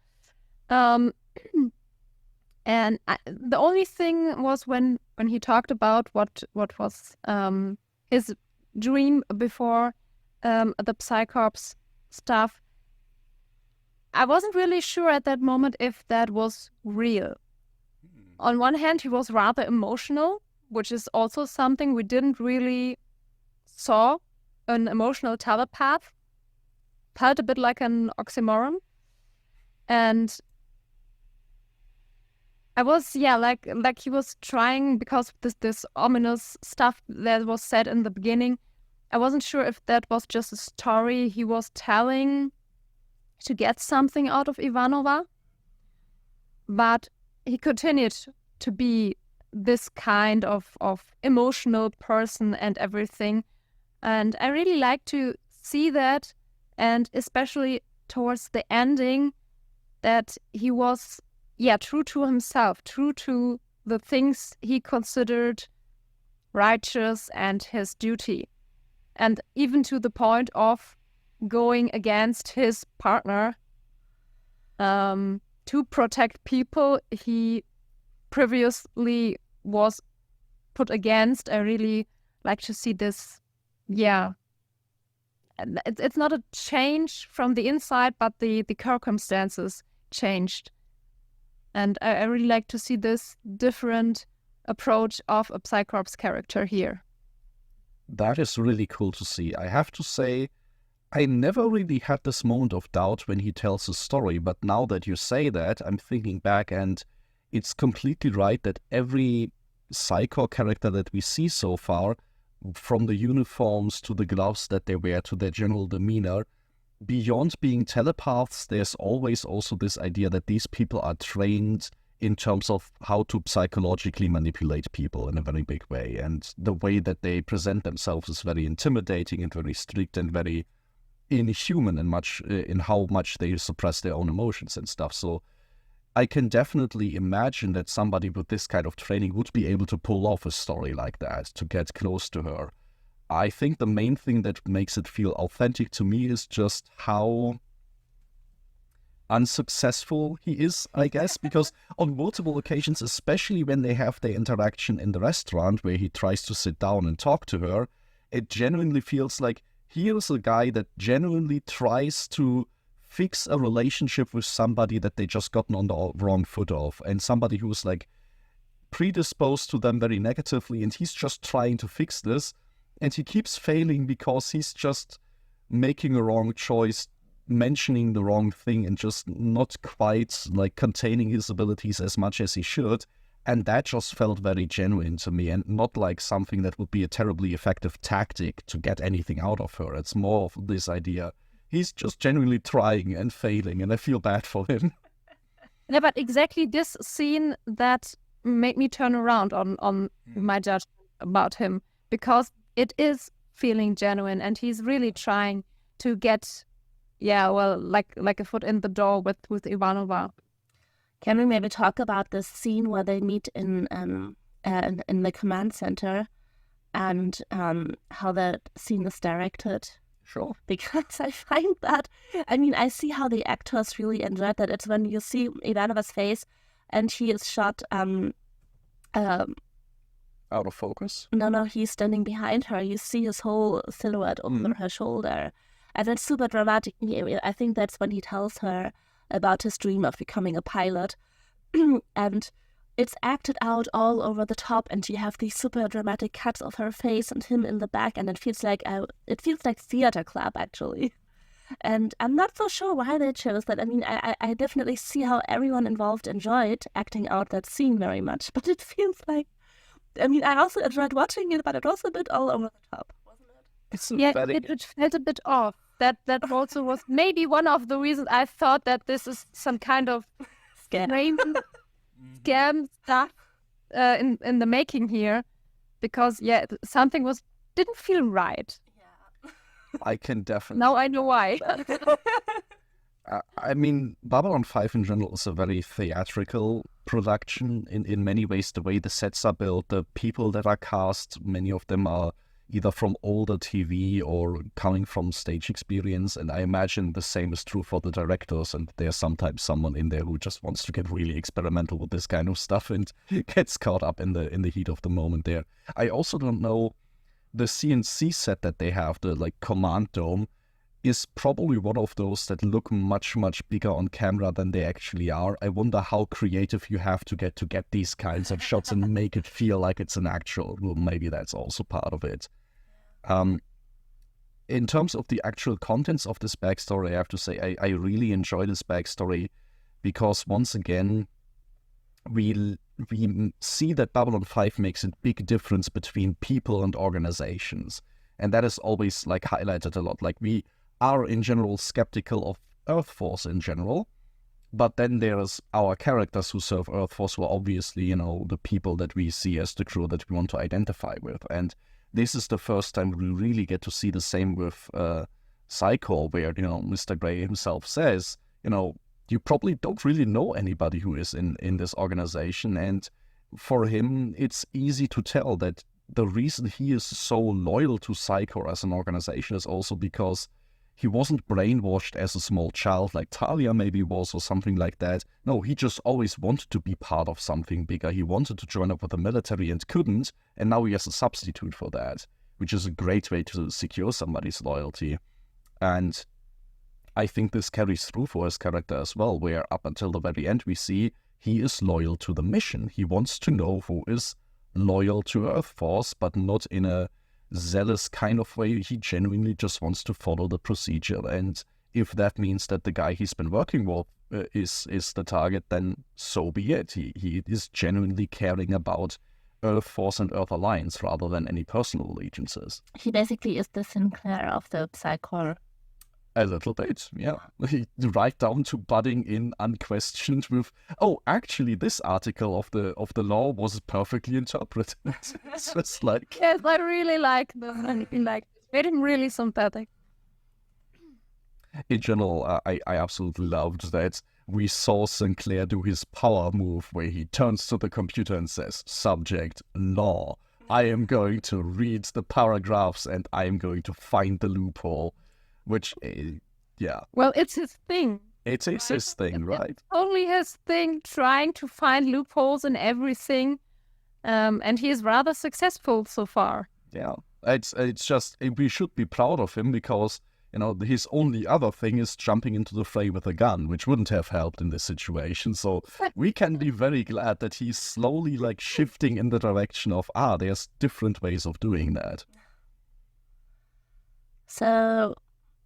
And the only thing was when he talked about what was his dream before the Psycorps stuff, I wasn't really sure at that moment if that was real. On one hand, he was rather emotional, which is also something we didn't really saw. An emotional telepath felt a bit like an oxymoron. And I was, like he was trying, because this ominous stuff that was said in the beginning, I wasn't sure if that was just a story he was telling to get something out of Ivanova. But he continued to be this kind of emotional person and everything. And I really like to see that, and especially towards the ending, that he was true to himself, true to the things he considered righteous and his duty. And even to the point of going against his partner to protect people he previously was put against. I really like to see this, It's not a change from the inside, but the circumstances changed. And I really like to see this different approach of a Psycorps character here. That is really cool to see. I have to say, I never really had this moment of doubt when he tells a story, but now that you say that, I'm thinking back, and it's completely right that every Psycorps character that we see so far, from the uniforms to the gloves that they wear to their general demeanor, beyond being telepaths, there's always also this idea that these people are trained in terms of how to psychologically manipulate people in a very big way. And the way that they present themselves is very intimidating and very strict and very inhuman in how much they suppress their own emotions and stuff. So I can definitely imagine that somebody with this kind of training would be able to pull off a story like that, to get close to her. I think the main thing that makes it feel authentic to me is just how unsuccessful he is, I guess, because on multiple occasions, especially when they have their interaction in the restaurant where he tries to sit down and talk to her, it genuinely feels like he is a guy that genuinely tries to fix a relationship with somebody that they just gotten on the wrong foot of, and somebody who's like predisposed to them very negatively, and he's just trying to fix this, and he keeps failing because he's just making a wrong choice, mentioning the wrong thing, and just not quite like containing his abilities as much as he should. And that just felt very genuine to me, and not like something that would be a terribly effective tactic to get anything out of her. It's more of this idea, he's just genuinely trying and failing, and I feel bad for him. Yeah, but exactly this scene that made me turn around on my judgment about him, because it is feeling genuine, and he's really trying to get, like a foot in the door with Ivanova. Can we maybe talk about this scene where they meet in the command center, and how that scene is directed? Sure. Because I find that, I see how the actors really enjoyed that. It's when you see Ivanova's face and he is shot Out of focus? No, he's standing behind her. You see his whole silhouette over her shoulder. And it's super dramatic. I think that's when he tells her about his dream of becoming a pilot. And it's acted out all over the top, and you have these super dramatic cuts of her face and him in the back, and it feels like theater club, actually. And I'm not so sure why they chose that. I definitely see how everyone involved enjoyed acting out that scene very much, but it feels like, I also enjoyed watching it, but it was a bit all over the top, wasn't it? It felt a bit off. That also was maybe one of the reasons I thought that this is some kind of scam stuff in the making here, because something didn't feel right. I can definitely. Now I know why. Babylon 5 in general is a very theatrical production in many ways. The way the sets are built, the people that are cast, many of them are either from older TV or coming from stage experience. And I imagine the same is true for the directors. And there's sometimes someone in there who just wants to get really experimental with this kind of stuff and gets caught up in the heat of the moment there. I also don't know, the CNC set that they have, the like command dome, is probably one of those that look much, much bigger on camera than they actually are. I wonder how creative you have to get these kinds of shots and make it feel like it's an actual room. Maybe that's also part of it. In terms of the actual contents of this backstory, I have to say I really enjoy this backstory because once again, we see that Babylon 5 makes a big difference between people and organizations. And that is always like highlighted a lot. Like we are in general skeptical of Earth Force in general, but then there's our characters who serve Earth Force who are obviously, you know, the people that we see as the crew that we want to identify with. And this is the first time we really get to see the same with Psycho, where, you know, Mr. Gray himself says, you know, you probably don't really know anybody who is in this organization. And for him, it's easy to tell that the reason he is so loyal to Psycho as an organization is also because he wasn't brainwashed as a small child like Talia maybe was or something like that. No, he just always wanted to be part of something bigger. He wanted to join up with the military and couldn't, and now he has a substitute for that, which is a great way to secure somebody's loyalty. And I think this carries through for his character as well, where up until the very end we see he is loyal to the mission. He wants to know who is loyal to Earth Force, but not in a zealous kind of way. He genuinely just wants to follow the procedure, and if that means that the guy he's been working with is the target, then so be it. He is genuinely caring about Earth Force and Earth Alliance rather than any personal allegiances. He basically is the Sinclair of the Psychor. A little bit, yeah. Right down to butting in unquestioned with, oh, actually, this article of the law was perfectly interpreted. It's just like... Yes, I really like them. I really like it. Made him really sympathetic. In general, I absolutely loved that we saw Sinclair do his power move where he turns to the computer and says, subject, law. I am going to read the paragraphs and I am going to find the loophole. Which, yeah. Well, it's his thing. It is his thing, right? It's only his thing, trying to find loopholes in everything. And he is rather successful so far. Yeah. It's just, we should be proud of him because, you know, his only other thing is jumping into the fray with a gun, which wouldn't have helped in this situation. So we can be very glad that he's slowly like shifting in the direction of, there's different ways of doing that. So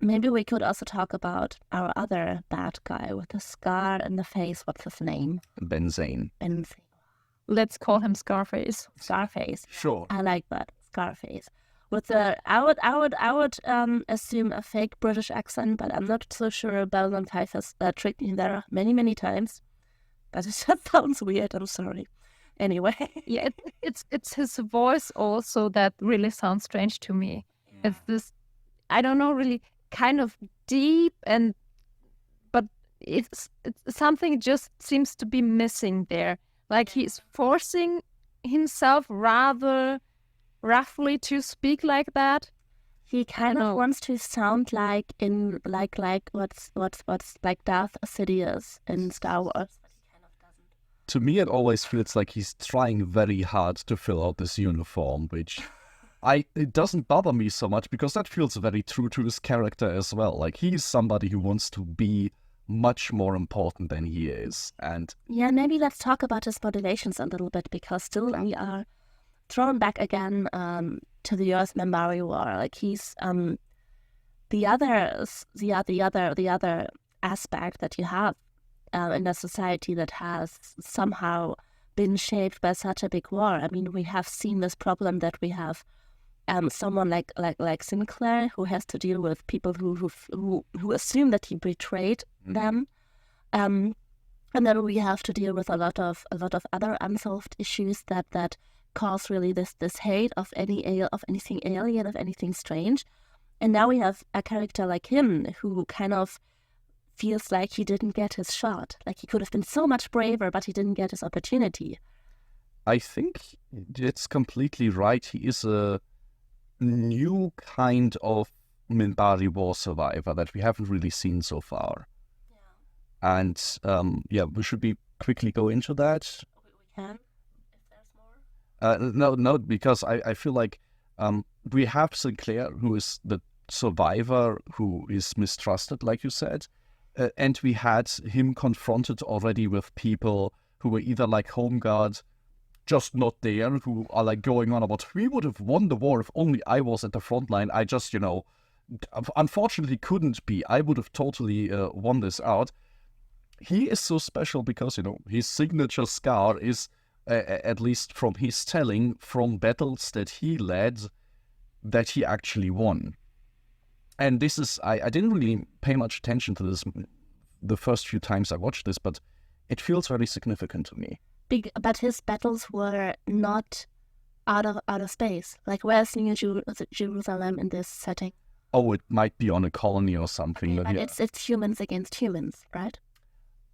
maybe we could also talk about our other bad guy with the scar in the face. What's his name? Benzane. Let's call him Scarface. Scarface. Sure. I like that. Scarface. With the, I would assume a fake British accent, but I'm not so sure. Babylon 5 has tricked me there many, many times. But it just sounds weird. I'm sorry. Anyway. Yeah, it's his voice also that really sounds strange to me. Yeah. It's this, I don't know, really kind of deep, but it's something just seems to be missing there. Like he's forcing himself rather roughly to speak like that. He kind of wants to sound like in like what's like Darth Sidious in Star Wars. But he kind of doesn't. To me, it always feels like he's trying very hard to fill out this uniform, which it doesn't bother me so much because that feels very true to his character as well. Like he's somebody who wants to be much more important than he is. And yeah, maybe let's talk about his motivations a little bit because still we are thrown back again to the US Memory War. Like he's the other aspect that you have in a society that has somehow been shaped by such a big war. I mean, we have seen this problem that we have someone like Sinclair who has to deal with people who assume that he betrayed them, and then we have to deal with a lot of other unsolved issues that cause really this hate of anything alien, of anything strange. And now we have a character like him who kind of feels like he didn't get his shot. Like he could have been so much braver, but he didn't get his opportunity. I think it's completely right. He is a new kind of Minbari War survivor that we haven't really seen so far. Yeah. And we should be quickly go into that. We can, if there's more. No, because I feel like we have Sinclair, who is the survivor who is mistrusted, like you said, and we had him confronted already with people who were either like home guard, just not there, who are like going on about, we would have won the war if only I was at the front line. I just, unfortunately couldn't be. I would have totally won this out. He is so special because, his signature scar is, at least from his telling, from battles that he led, that he actually won. And this is, I didn't really pay much attention to this the first few times I watched this, but it feels very significant to me. But his battles were not out of space. Like, where's New Jerusalem in this setting? Oh, it might be on a colony or something. Okay, but it's humans against humans, right?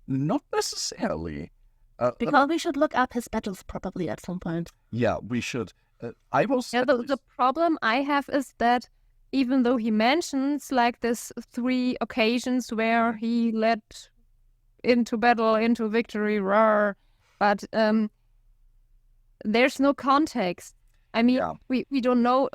Not necessarily. Because we should look up his battles probably at some point. Yeah, we should. The problem I have is that even though he mentions like this 3 occasions where he led into battle, into victory, roar, but there's no context. I mean, we don't know,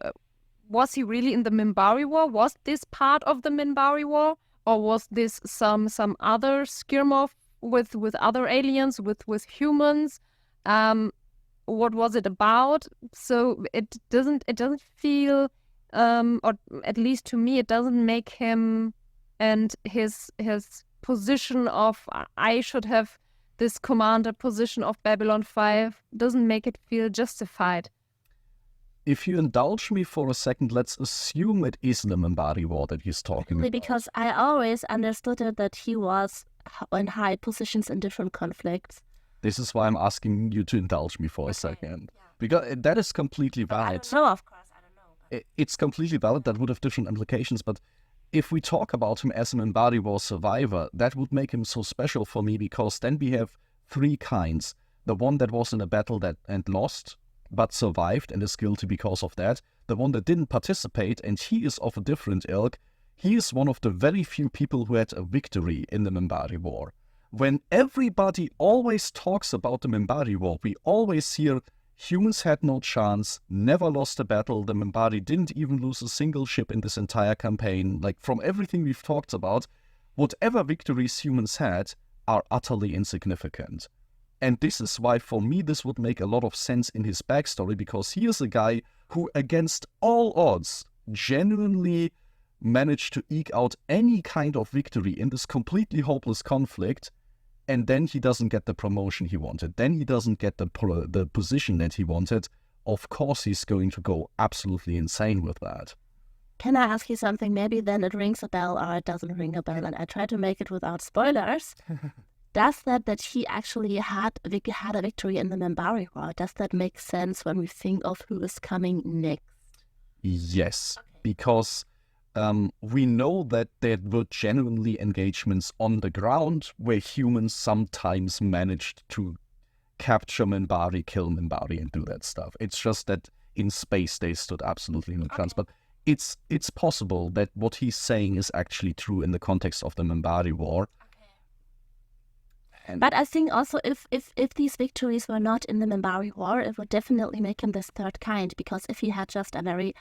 was he really in the Minbari War? Was this part of the Minbari War? Or was this some other skirmish with other aliens, with humans? What was it about? So it doesn't feel, or at least to me, it doesn't make him and his position of, I should have this commander position of Babylon 5, doesn't make it feel justified. If you indulge me for a second, let's assume it is the Minbari War that he's talking about. Because I always understood it that he was in high positions in different conflicts. This is why I'm asking you to indulge me for a second. Yeah. Because that is completely valid. I don't know, of course, I don't know. It's completely valid. That would have different implications. But if we talk about him as an Minbari War survivor, that would make him so special for me, because then we have 3 kinds. The one that was in a battle and lost, but survived and is guilty because of that. The one that didn't participate, and he is of a different ilk. He is one of the very few people who had a victory in the Minbari War. When everybody always talks about the Minbari War, we always hear humans had no chance, never lost a battle, the Minbari didn't even lose a single ship in this entire campaign. Like, from everything we've talked about, whatever victories humans had are utterly insignificant. And this is why, for me, this would make a lot of sense in his backstory, because he is a guy who, against all odds, genuinely managed to eke out any kind of victory in this completely hopeless conflict, and then he doesn't get the promotion he wanted. Then he doesn't get the position that he wanted. Of course, he's going to go absolutely insane with that. Can I ask you something? Maybe then it rings a bell or it doesn't ring a bell, and I try to make it without spoilers. Does that he actually had a victory in the Minbari War, does that make sense when we think of who is coming next? Yes, because we know that there were genuinely engagements on the ground where humans sometimes managed to capture Minbari, kill Minbari, and do that stuff. It's just that in space they stood absolutely no chance. But it's possible that what he's saying is actually true in the context of the Minbari War. But I think also if these victories were not in the Minbari War, it would definitely make him this 3rd kind, because if he had just a very,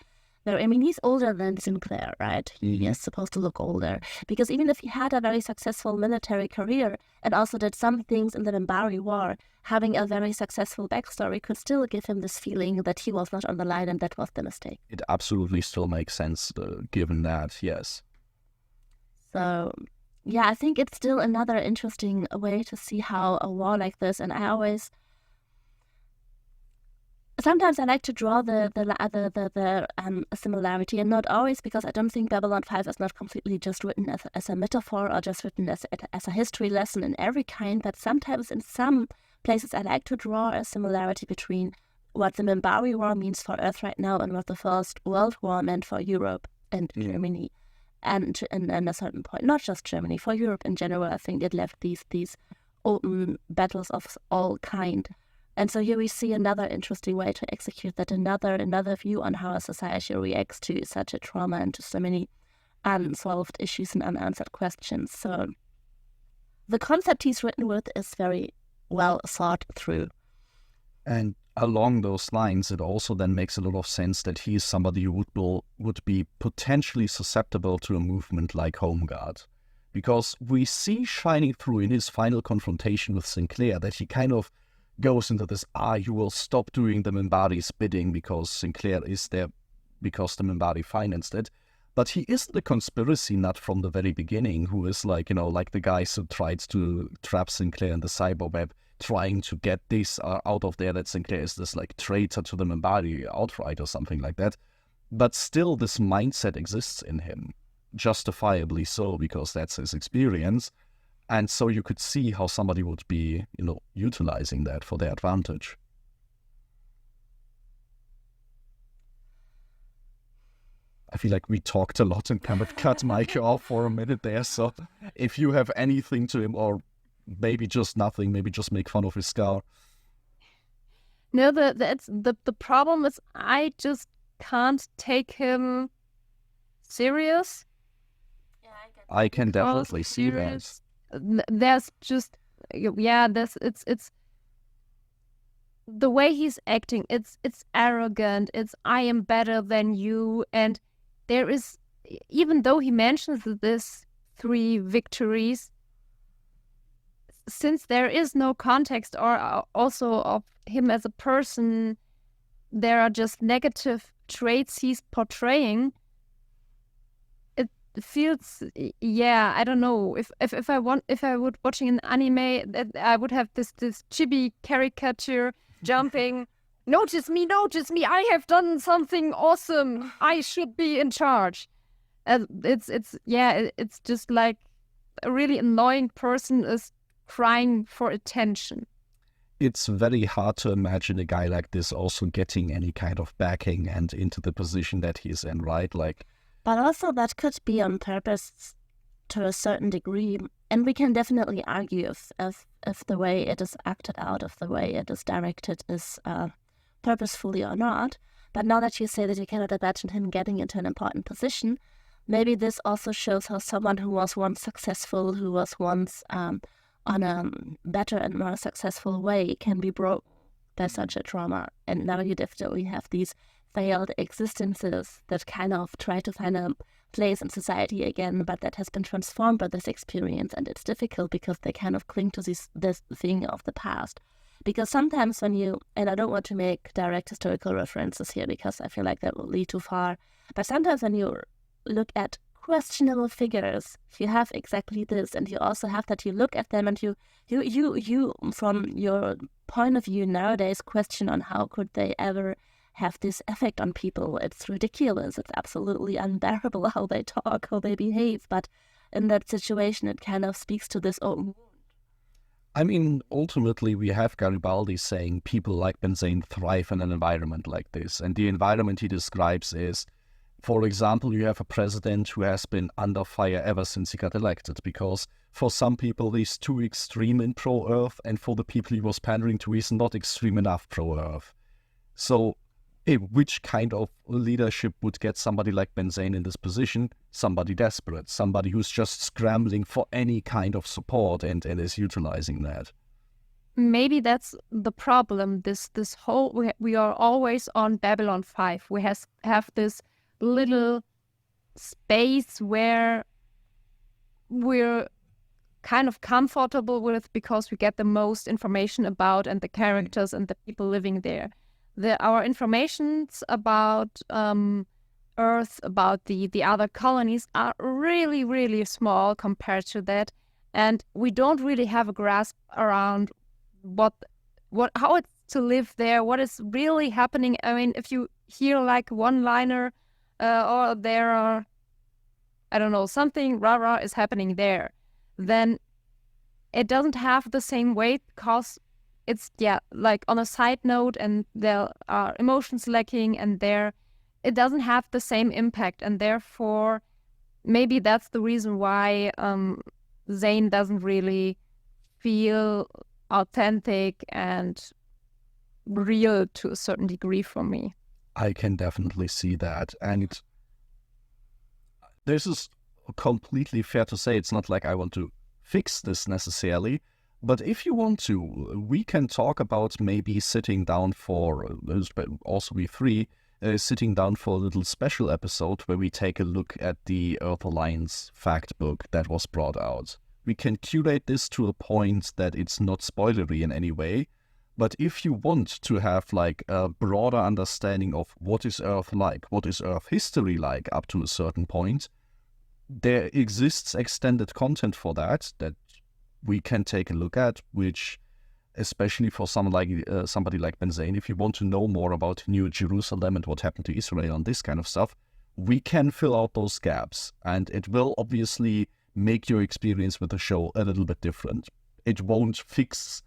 I mean, he's older than Sinclair, right? He is supposed to look older. Because even if he had a very successful military career and also did some things in the Minbari War, having a very successful backstory could still give him this feeling that he was not on the line and that was the mistake. It absolutely still makes sense, given that, yes. So, yeah, I think it's still another interesting way to see how a war like this, and sometimes I like to draw the similarity, and not always, because I don't think Babylon 5 is not completely just written as a metaphor or just written as a history lesson in every kind, but sometimes in some places I like to draw a similarity between what the Minbari War means for Earth right now and what the First World War meant for Europe and Germany. And at a certain point, not just Germany, for Europe in general, I think it left these open battles of all kind. And so here we see another interesting way to execute that, another view on how a society reacts to such a trauma and to so many unsolved issues and unanswered questions. So the concept he's written with is very well thought through. And along those lines, it also then makes a lot of sense that he is somebody who would be potentially susceptible to a movement like Home Guard. Because we see shining through in his final confrontation with Sinclair that he kind of goes into this, you will stop doing the Minbari's bidding because Sinclair is there, because the Minbari financed it. But he isn't a conspiracy nut from the very beginning, who is like the guys who tried to trap Sinclair in the cyber web, trying to get this out of there, that Sinclair is this like traitor to the Minbari outright or something like that. But still this mindset exists in him, justifiably so, because that's his experience. And so you could see how somebody would be, utilizing that for their advantage. I feel like we talked a lot and kind of cut Meike off for a minute there. So if you have anything to him, or maybe just nothing, maybe just make fun of his scar. No, the problem is I just can't take him serious. Yeah, I can definitely see that. There's just, it's the way he's acting. It's arrogant. It's I am better than you. And there is, even though he mentions this 3 victories, since there is no context or also of him as a person, there are just negative traits he's portraying. It feels, I don't know. If I would watching an anime, I would have this chibi caricature jumping. Notice me! I have done something awesome. I should be in charge. It's just like a really annoying person is crying for attention. It's very hard to imagine a guy like this also getting any kind of backing and into the position that he's in, right? But also that could be on purpose to a certain degree. And we can definitely argue if the way it is acted out, if the way it is directed is purposefully or not. But now that you say that you cannot imagine him getting into an important position, maybe this also shows how someone who was once successful, who was once on a better and more successful way, can be broken by such a trauma. And now you definitely have these failed existences that kind of try to find a place in society again, but that has been transformed by this experience. And it's difficult because they kind of cling to this thing of the past. Because sometimes when you, and I don't want to make direct historical references here because I feel like that will lead too far, but sometimes when you look at questionable figures, you have exactly this, and you also have that you look at them and you from your point of view nowadays question on how could they ever have this effect on people. It's ridiculous. It's absolutely unbearable how they talk, how they behave. But in that situation, it kind of speaks to this own wound. I mean, ultimately, we have Garibaldi saying people like Benzane thrive in an environment like this. And the environment he describes is, for example, you have a president who has been under fire ever since he got elected, because for some people he's too extreme in pro-Earth, and for the people he was pandering to, he's not extreme enough pro-Earth. So which kind of leadership would get somebody like Benzane in this position? Somebody desperate, somebody who's just scrambling for any kind of support and is utilizing that. Maybe that's the problem. This whole, we are always on Babylon 5. We have this little space where we're kind of comfortable with because we get the most information about and the characters and the people living there. Our informations about Earth, about the other colonies are really, really small compared to that. And we don't really have a grasp around how it's to live there, what is really happening. I mean, if you hear like one-liner or there are, I don't know, something rah-rah is happening there, then it doesn't have the same weight because it's, like on a side note and there are emotions lacking and it doesn't have the same impact. And therefore, maybe that's the reason why Zane doesn't really feel authentic and real to a certain degree for me. I can definitely see that. And this is completely fair to say. It's not like I want to fix this necessarily. But if you want to, we can talk about maybe sitting down for, also we three, sitting down for a little special episode where we take a look at the Earth Alliance fact book that was brought out. We can curate this to a point that it's not spoilery in any way, but if you want to have like a broader understanding of what is Earth like, what is Earth history like up to a certain point, there exists extended content for that we can take a look at, which especially for somebody like Benzane, if you want to know more about New Jerusalem and what happened to Israel and this kind of stuff, we can fill out those gaps. And it will obviously make your experience with the show a little bit different. It won't fix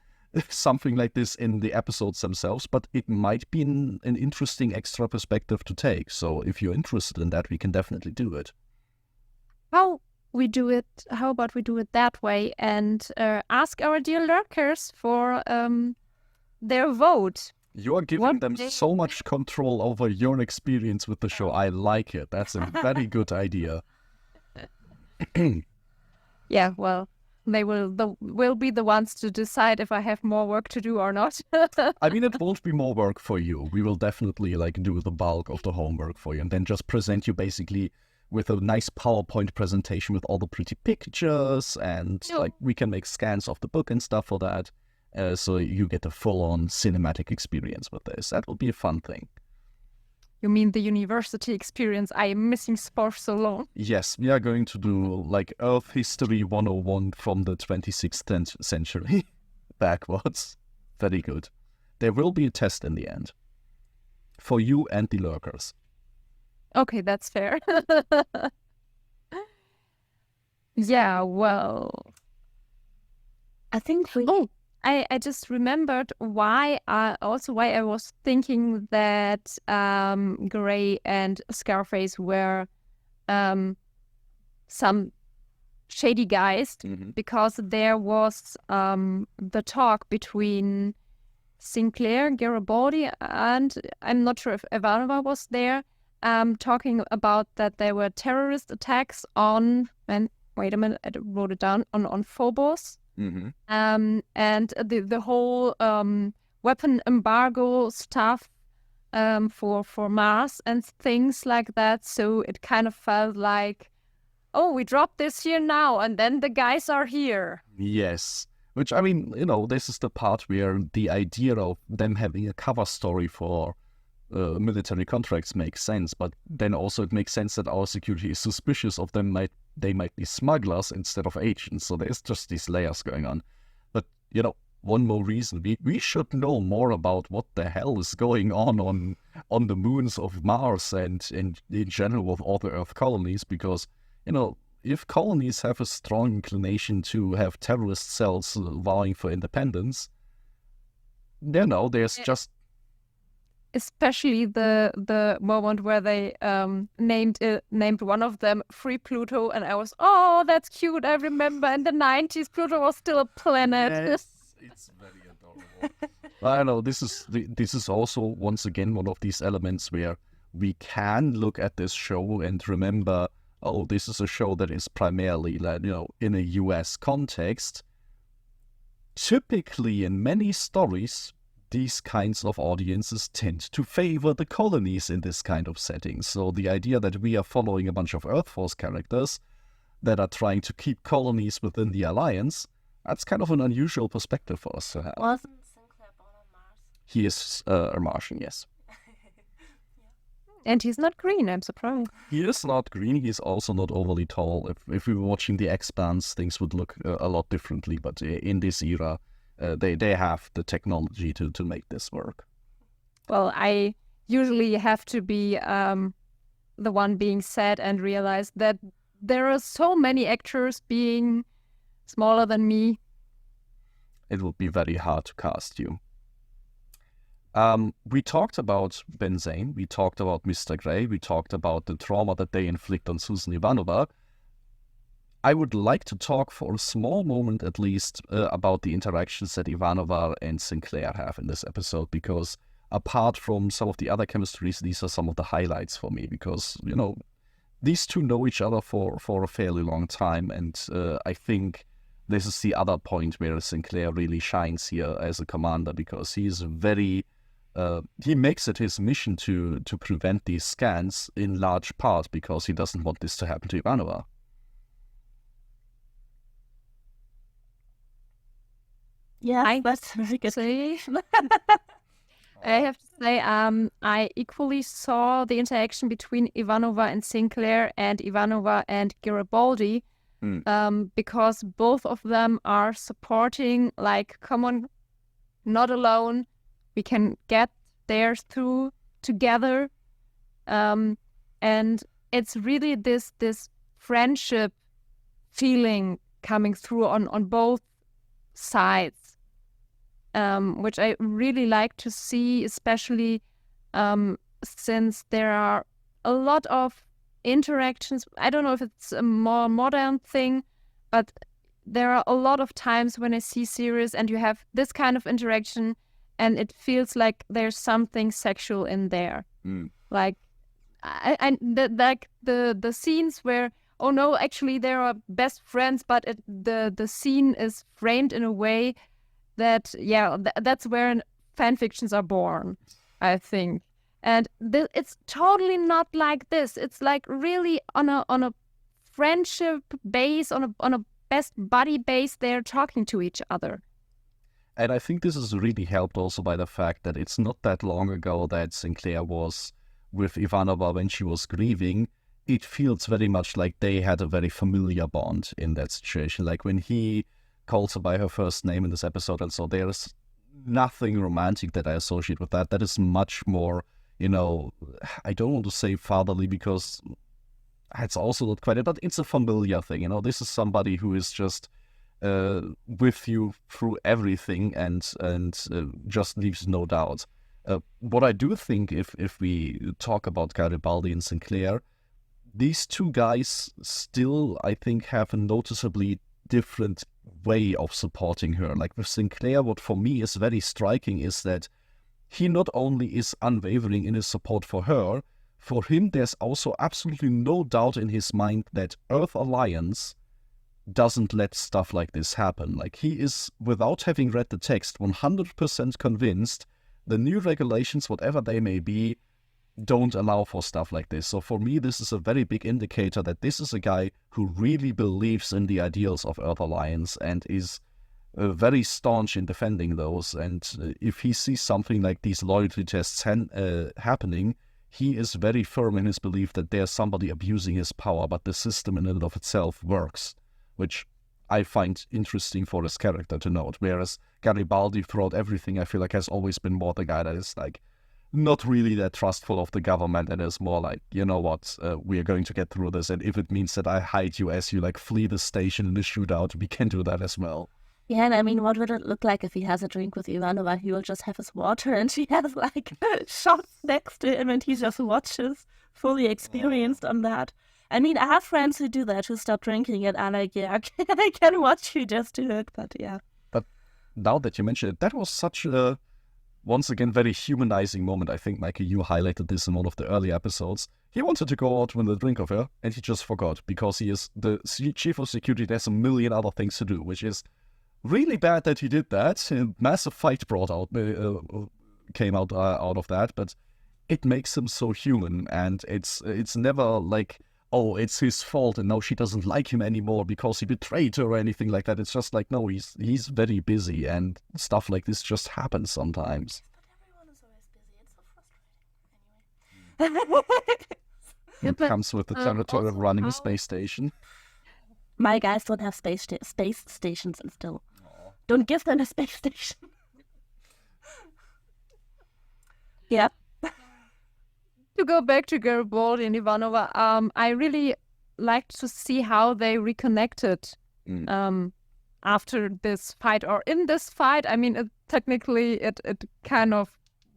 something like this in the episodes themselves, but it might be an interesting extra perspective to take. So if you're interested in that, we can definitely do it. How about we do it that way and ask our dear lurkers for their vote? You are giving them so much control over your experience with the show. I like it. That's a very good idea. Yeah, well, they will be the ones to decide if I have more work to do or not. I mean, it won't be more work for you. We will definitely do the bulk of the homework for you and then just present you basically with a nice PowerPoint presentation with all the pretty pictures, and we can make scans of the book and stuff for that. So you get a full-on cinematic experience with this. That will be a fun thing. You mean the university experience I am missing for so long? Yes, we are going to do Earth History 101 from the 26th century backwards. Very good. There will be a test in the end. For you and the lurkers. Okay, that's fair. Yeah, well, I think I just remembered why I was thinking that Gray and Scarface were some shady guys, because there was the talk between Sinclair, Garibaldi, and I'm not sure if Ivanova was there, talking about that there were terrorist attacks on, and wait a minute, I wrote it down, on Phobos. And the whole weapon embargo stuff for Mars and things like that. So it kind of felt like, oh, we dropped this here now, and then the guys are here. Yes. Which, I mean, this is the part where the idea of them having a cover story for military contracts makes sense, but then also it makes sense that our security is suspicious of them. They might be smugglers instead of agents, so there's just these layers going on. But, one more reason, we should know more about what the hell is going on the moons of Mars and in general with all the Earth colonies, because, if colonies have a strong inclination to have terrorist cells vying for independence, there's just... Especially the moment where they named one of them Free Pluto, and I was, oh, that's cute. I remember in the 90s Pluto was still a planet. Yes, it's very adorable. I know this is also once again one of these elements where we can look at this show and remember, oh, this is a show that is primarily in a US context. Typically, in many stories, these kinds of audiences tend to favor the colonies in this kind of setting. So the idea that we are following a bunch of Earth Force characters that are trying to keep colonies within the Alliance, that's kind of an unusual perspective for us to have. Wasn't Sinclair born on Mars? He is a Martian, yes. And he's not green, I'm surprised. He is not green. He's also not overly tall. If we were watching The Expanse, things would look a lot differently. But in this era, they have the technology to make this work. Well, I usually have to be the one being sad and realize that there are so many actors being smaller than me. It would be very hard to cast you. We talked about Benzane, we talked about Mr. Grey, we talked about the trauma that they inflict on Susan Ivanova. I would like to talk for a small moment at least about the interactions that Ivanova and Sinclair have in this episode, because apart from some of the other chemistries, these are some of the highlights for me, because, these two know each other for a fairly long time, and I think this is the other point where Sinclair really shines here as a commander, because he's he makes it his mission to prevent these scans in large part because he doesn't want this to happen to Ivanova. Yeah, that's very good. I have to say, I equally saw the interaction between Ivanova and Sinclair and Ivanova and Garibaldi, because both of them are supporting, like, come on, not alone, we can get there through together, and it's really this friendship feeling coming through on both sides. Which I really like to see, especially since there are a lot of interactions. I don't know if it's a more modern thing, but there are a lot of times when I see series and you have this kind of interaction and it feels like there's something sexual in there. Like, the scenes where, oh no, actually they are best friends, but the scene is framed in a way that, that's where fan fictions are born, I think. And it's totally not like this. It's like really on a friendship base, on a best buddy base, they're talking to each other. And I think this is really helped also by the fact that it's not that long ago that Sinclair was with Ivanova when she was grieving. It feels very much like they had a very familiar bond in that situation. Like when he calls her by her first name in this episode, and so there's nothing romantic that I associate with that. That is much more, I don't want to say fatherly because it's also not quite it, but it's a familiar thing. This is somebody who is just with you through everything and just leaves no doubt. What I do think, if we talk about Garibaldi and Sinclair, these two guys still, I think, have a noticeably different way of supporting her. Like with Sinclair, what for me is very striking is that he not only is unwavering in his support for her, for him there's also absolutely no doubt in his mind that Earth Alliance doesn't let stuff like this happen. Like he is, without having read the text, 100% convinced the new regulations, whatever they may be, don't allow for stuff like this. So for me, this is a very big indicator that this is a guy who really believes in the ideals of Earth Alliance and is very staunch in defending those. And if he sees something like these loyalty tests happening, he is very firm in his belief that there's somebody abusing his power, but the system in and of itself works, which I find interesting for his character to note. Whereas Garibaldi, throughout everything, I feel like has always been more the guy that is like, not really that trustful of the government, and is more like, we are going to get through this, and if it means that I hide you as you like flee the station in the shootout, we can do that as well. Yeah, and I mean, what would it look like if he has a drink with Ivanova? He will just have his water and she has like shots next to him and he just watches, fully experienced on that. I mean, I have friends who do that, who stop drinking and are like, yeah, I can watch you just do it, but yeah. But now that you mention it, that was such a, once again, very humanizing moment. I think, Meike, you highlighted this in one of the early episodes. He wanted to go out with a drink of her, and he just forgot, because he is the chief of security. There's a million other things to do, which is really bad that he did that. A massive fight came out of that, but it makes him so human, and it's never like, oh, it's his fault, and now she doesn't like him anymore because he betrayed her or anything like that. It's just like, no, he's very busy, and stuff like this just happens sometimes. But everyone is always busy. It's so frustrating. It comes with the territory of running a space station. My guys don't have space stations and still. Don't give them a space station. Yeah. To go back to Garibaldi and Ivanova, I really liked to see how they reconnected after this fight, or in this fight. I mean, technically it kind of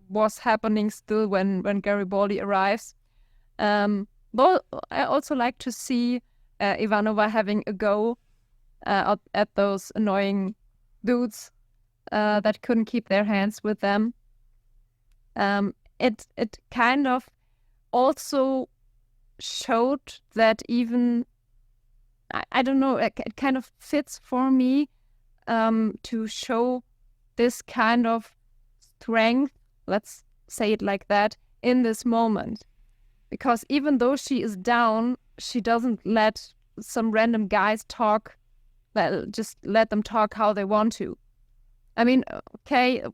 was happening still when Garibaldi arrives. But I also like to see Ivanova having a go at those annoying dudes that couldn't keep their hands with them. It kind of also showed that even, I don't know, it kind of fits for me to show this kind of strength, let's say it like that, in this moment. Because even though she is down, she doesn't let some random guys talk, just let them talk how they want to. I mean, okay,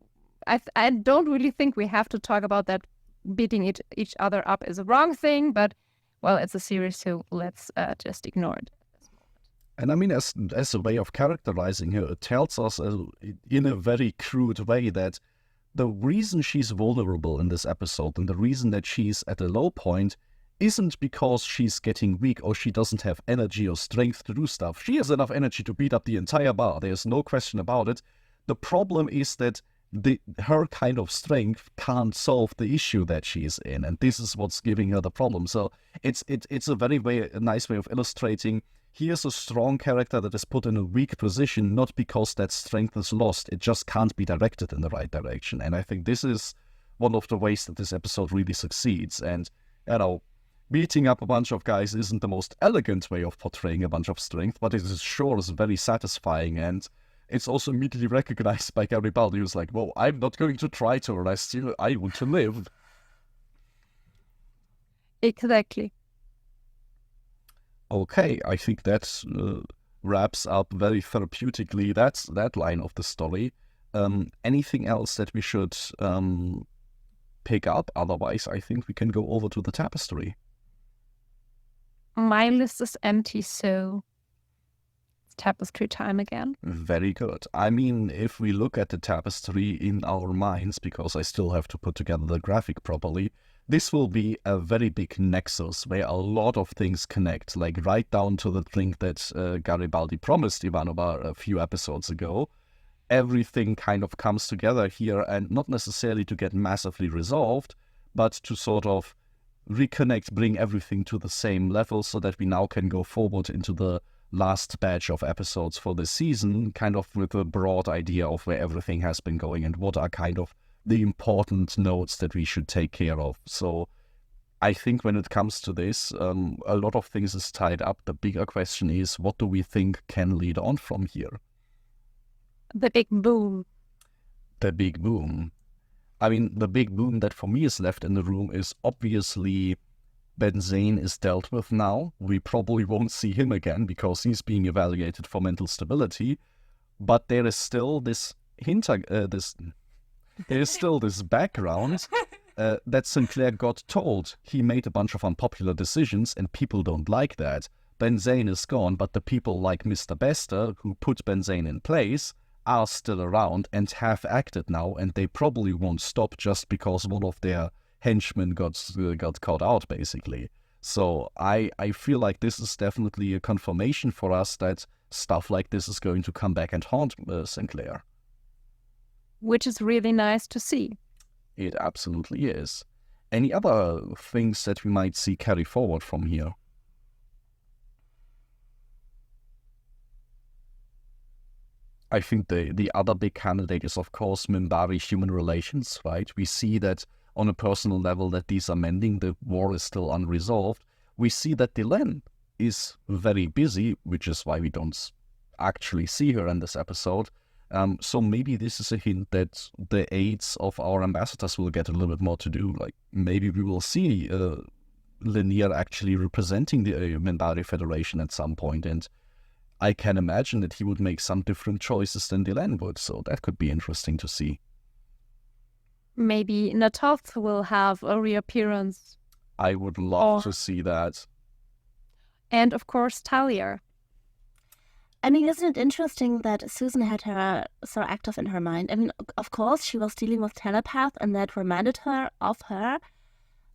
I don't really think we have to talk about that beating each other up is a wrong thing, but, well, it's a series, so let's just ignore it. And I mean, as a way of characterizing her, it tells us in a very crude way that the reason she's vulnerable in this episode and the reason that she's at a low point isn't because she's getting weak or she doesn't have energy or strength to do stuff. She has enough energy to beat up the entire bar. There's no question about it. The problem is that her kind of strength can't solve the issue that she's in, and this is what's giving her the problem. So it's a nice way of illustrating. Here's a strong character that is put in a weak position, not because that strength is lost. It just can't be directed in the right direction. And I think this is one of the ways that this episode really succeeds. And, beating up a bunch of guys isn't the most elegant way of portraying a bunch of strength, but it is very satisfying. And it's also immediately recognized by Garibaldi, who's like, well, I'm not going to try to arrest you. I want to live. Exactly. Okay, I think that wraps up very therapeutically that line of the story. Anything else that we should pick up? Otherwise, I think we can go over to the tapestry. My list is empty, so it's tapestry time again. Very good. I mean, if we look at the tapestry in our minds, because I still have to put together the graphic properly, this will be a very big nexus where a lot of things connect, like right down to the drink that Garibaldi promised Ivanova a few episodes ago. Everything kind of comes together here, and not necessarily to get massively resolved, but to sort of reconnect, bring everything to the same level so that we now can go forward into the last batch of episodes for this season, kind of with a broad idea of where everything has been going and what are kind of the important notes that we should take care of. So I think when it comes to this, a lot of things is tied up. The bigger question is, what do we think can lead on from here? The big boom. The big boom. I mean, the big boom that for me is left in the room is obviously Benzane is dealt with now. We probably won't see him again because he's being evaluated for mental stability. But there is still this there's still this background that Sinclair got told he made a bunch of unpopular decisions and people don't like that. Benzane is gone, but the people like Mr. Bester, who put Benzane in place, are still around and have acted now, and they probably won't stop just because one of their henchmen got caught out, basically. So I feel like this is definitely a confirmation for us that stuff like this is going to come back and haunt Sinclair. Which is really nice to see. It absolutely is. Any other things that we might see carry forward from here? I think the other big candidate is, of course, Minbari human relations, right? We see that on a personal level that these are mending, the war is still unresolved. We see that Delenn is very busy, which is why we don't actually see her in this episode. So maybe this is a hint that the aides of our ambassadors will get a little bit more to do. Like maybe we will see Lennier actually representing the Minbari Federation at some point, and I can imagine that he would make some different choices than Delenn would, so that could be interesting to see. Maybe Natoth will have a reappearance. I would love to see that. And of course, Talia. I mean, isn't it interesting that Susan had her so active in her mind? I mean, of course, she was dealing with telepath and that reminded her of her.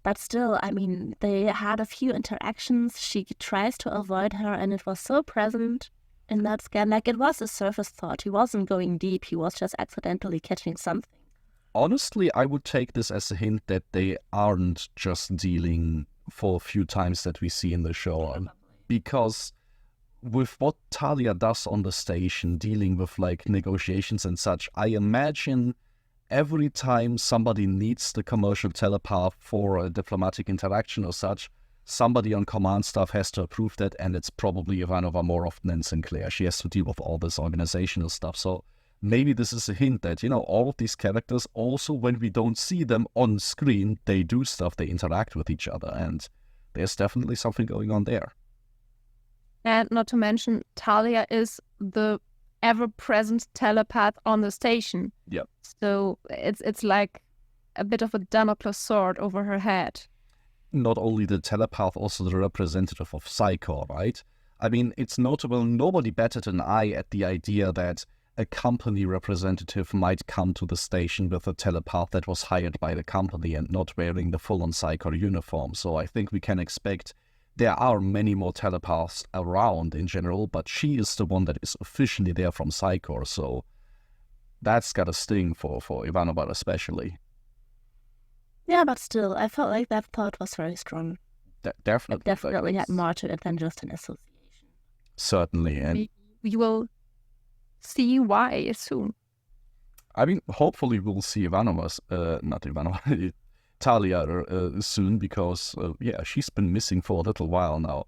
But still, I mean, they had a few interactions. She tries to avoid her and it was so present in that scan. Like, it was a surface thought. He wasn't going deep. He was just accidentally catching something. Honestly, I would take this as a hint that they aren't just dealing for a few times that we see in the show. Because with what Talia does on the station, dealing with like negotiations and such, I imagine every time somebody needs the commercial telepath for a diplomatic interaction or such, somebody on command staff has to approve that, and it's probably Ivanova more often than Sinclair. She has to deal with all this organizational stuff. So maybe this is a hint that, all of these characters, also when we don't see them on screen, they do stuff, they interact with each other, and there's definitely something going on there. And not to mention, Talia is the ever-present telepath on the station. Yeah. So it's like a bit of a Damocles sword over her head. Not only the telepath, also the representative of Psycho, right? I mean, it's notable, nobody batted an eye at the idea that a company representative might come to the station with a telepath that was hired by the company and not wearing the full-on Psycho uniform. So I think we can expect there are many more telepaths around in general, but she is the one that is officially there from Psycho, so that's got a sting for Ivanova especially. Yeah, but still, I felt like that thought was very strong. Definitely. It definitely had more to it than just an association. Certainly, and we will see why soon. I mean, hopefully we'll see Talia soon, because, she's been missing for a little while now.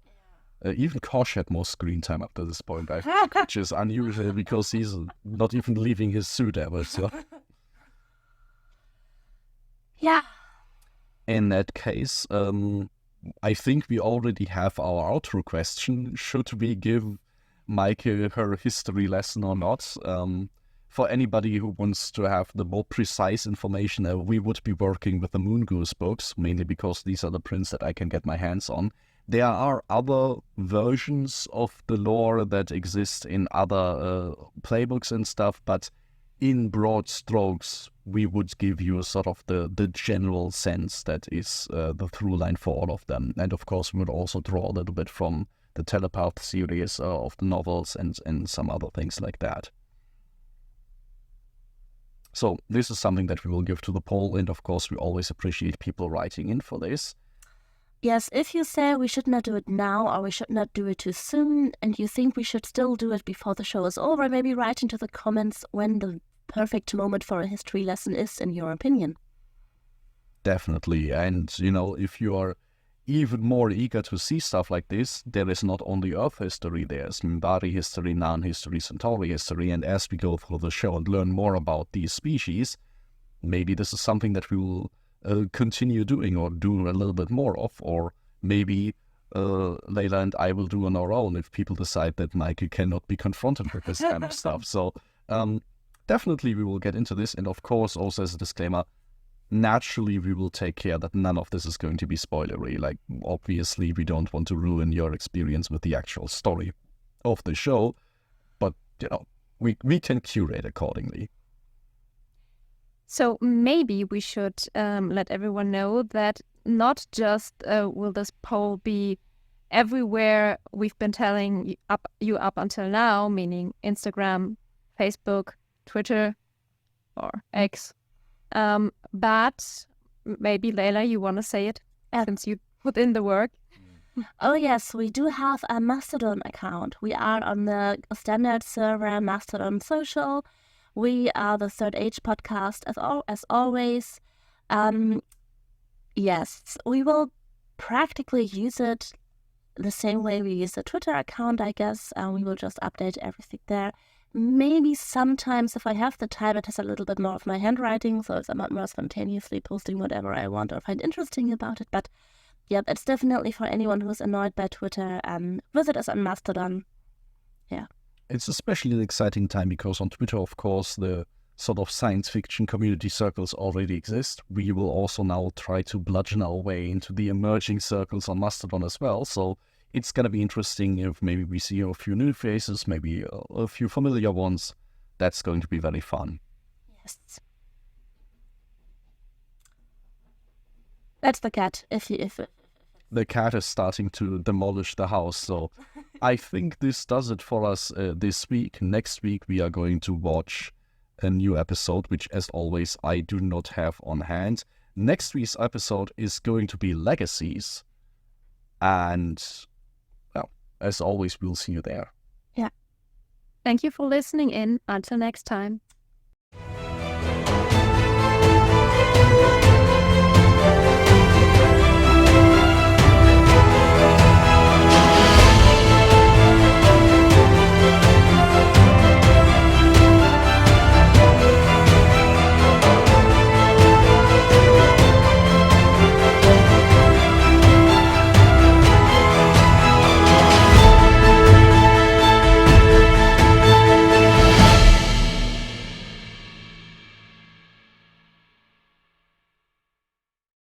Even Kosh had more screen time up to this point, I think, which is unusual because he's not even leaving his suit ever, so. Yeah. In that case, I think we already have our outro question. Should we give Meike her history lesson or not? For anybody who wants to have the more precise information, we would be working with the Moon Goose books, mainly because these are the prints that I can get my hands on. There are other versions of the lore that exist in other playbooks and stuff, but in broad strokes, we would give you sort of the general sense that is the through line for all of them. And of course, we would also draw a little bit from the Telepath series of the novels and some other things like that. So this is something that we will give to the poll, and of course we always appreciate people writing in for this. Yes, if you say we should not do it now or we should not do it too soon, and you think we should still do it before the show is over, maybe write into the comments when the perfect moment for a history lesson is, in your opinion. Definitely, and if you are even more eager to see stuff like this, there is not only Earth history, there's Minbari history, Nan history, Centauri history, and as we go through the show and learn more about these species, maybe this is something that we will continue doing or do a little bit more of, or maybe Layla and I will do on our own if people decide that Meike cannot be confronted with this kind of stuff. So definitely we will get into this, and of course, also as a disclaimer, naturally we will take care that none of this is going to be spoilery. Like, obviously we don't want to ruin your experience with the actual story of the show, but we can curate accordingly. So maybe we should let everyone know that not just will this poll be everywhere we've been telling you up until now, meaning Instagram, Facebook, Twitter, or X, but maybe Layla, you want to say it since you put in the work. Oh yes, we do have a Mastodon account. We are on the standard server Mastodon Social. We are the Third Age podcast as always. Yes, we will practically use it the same way we use the Twitter account, I guess. We will just update everything there. Maybe sometimes, if I have the time, it has a little bit more of my handwriting, so I'm not more spontaneously posting whatever I want or find interesting about it. But yeah, it's definitely for anyone who's annoyed by Twitter. Visit us on Mastodon. Yeah. It's especially an exciting time because on Twitter, of course, the sort of science fiction community circles already exist. We will also now try to bludgeon our way into the emerging circles on Mastodon as well. So it's going to be interesting if maybe we see a few new faces, maybe a few familiar ones. That's going to be very fun. Yes. That's the cat. If the cat is starting to demolish the house. So I think this does it for us this week. Next week, we are going to watch a new episode, which, as always, I do not have on hand. Next week's episode is going to be Legacies. And, well, as always, we'll see you there. Thank you for listening in. Until next time.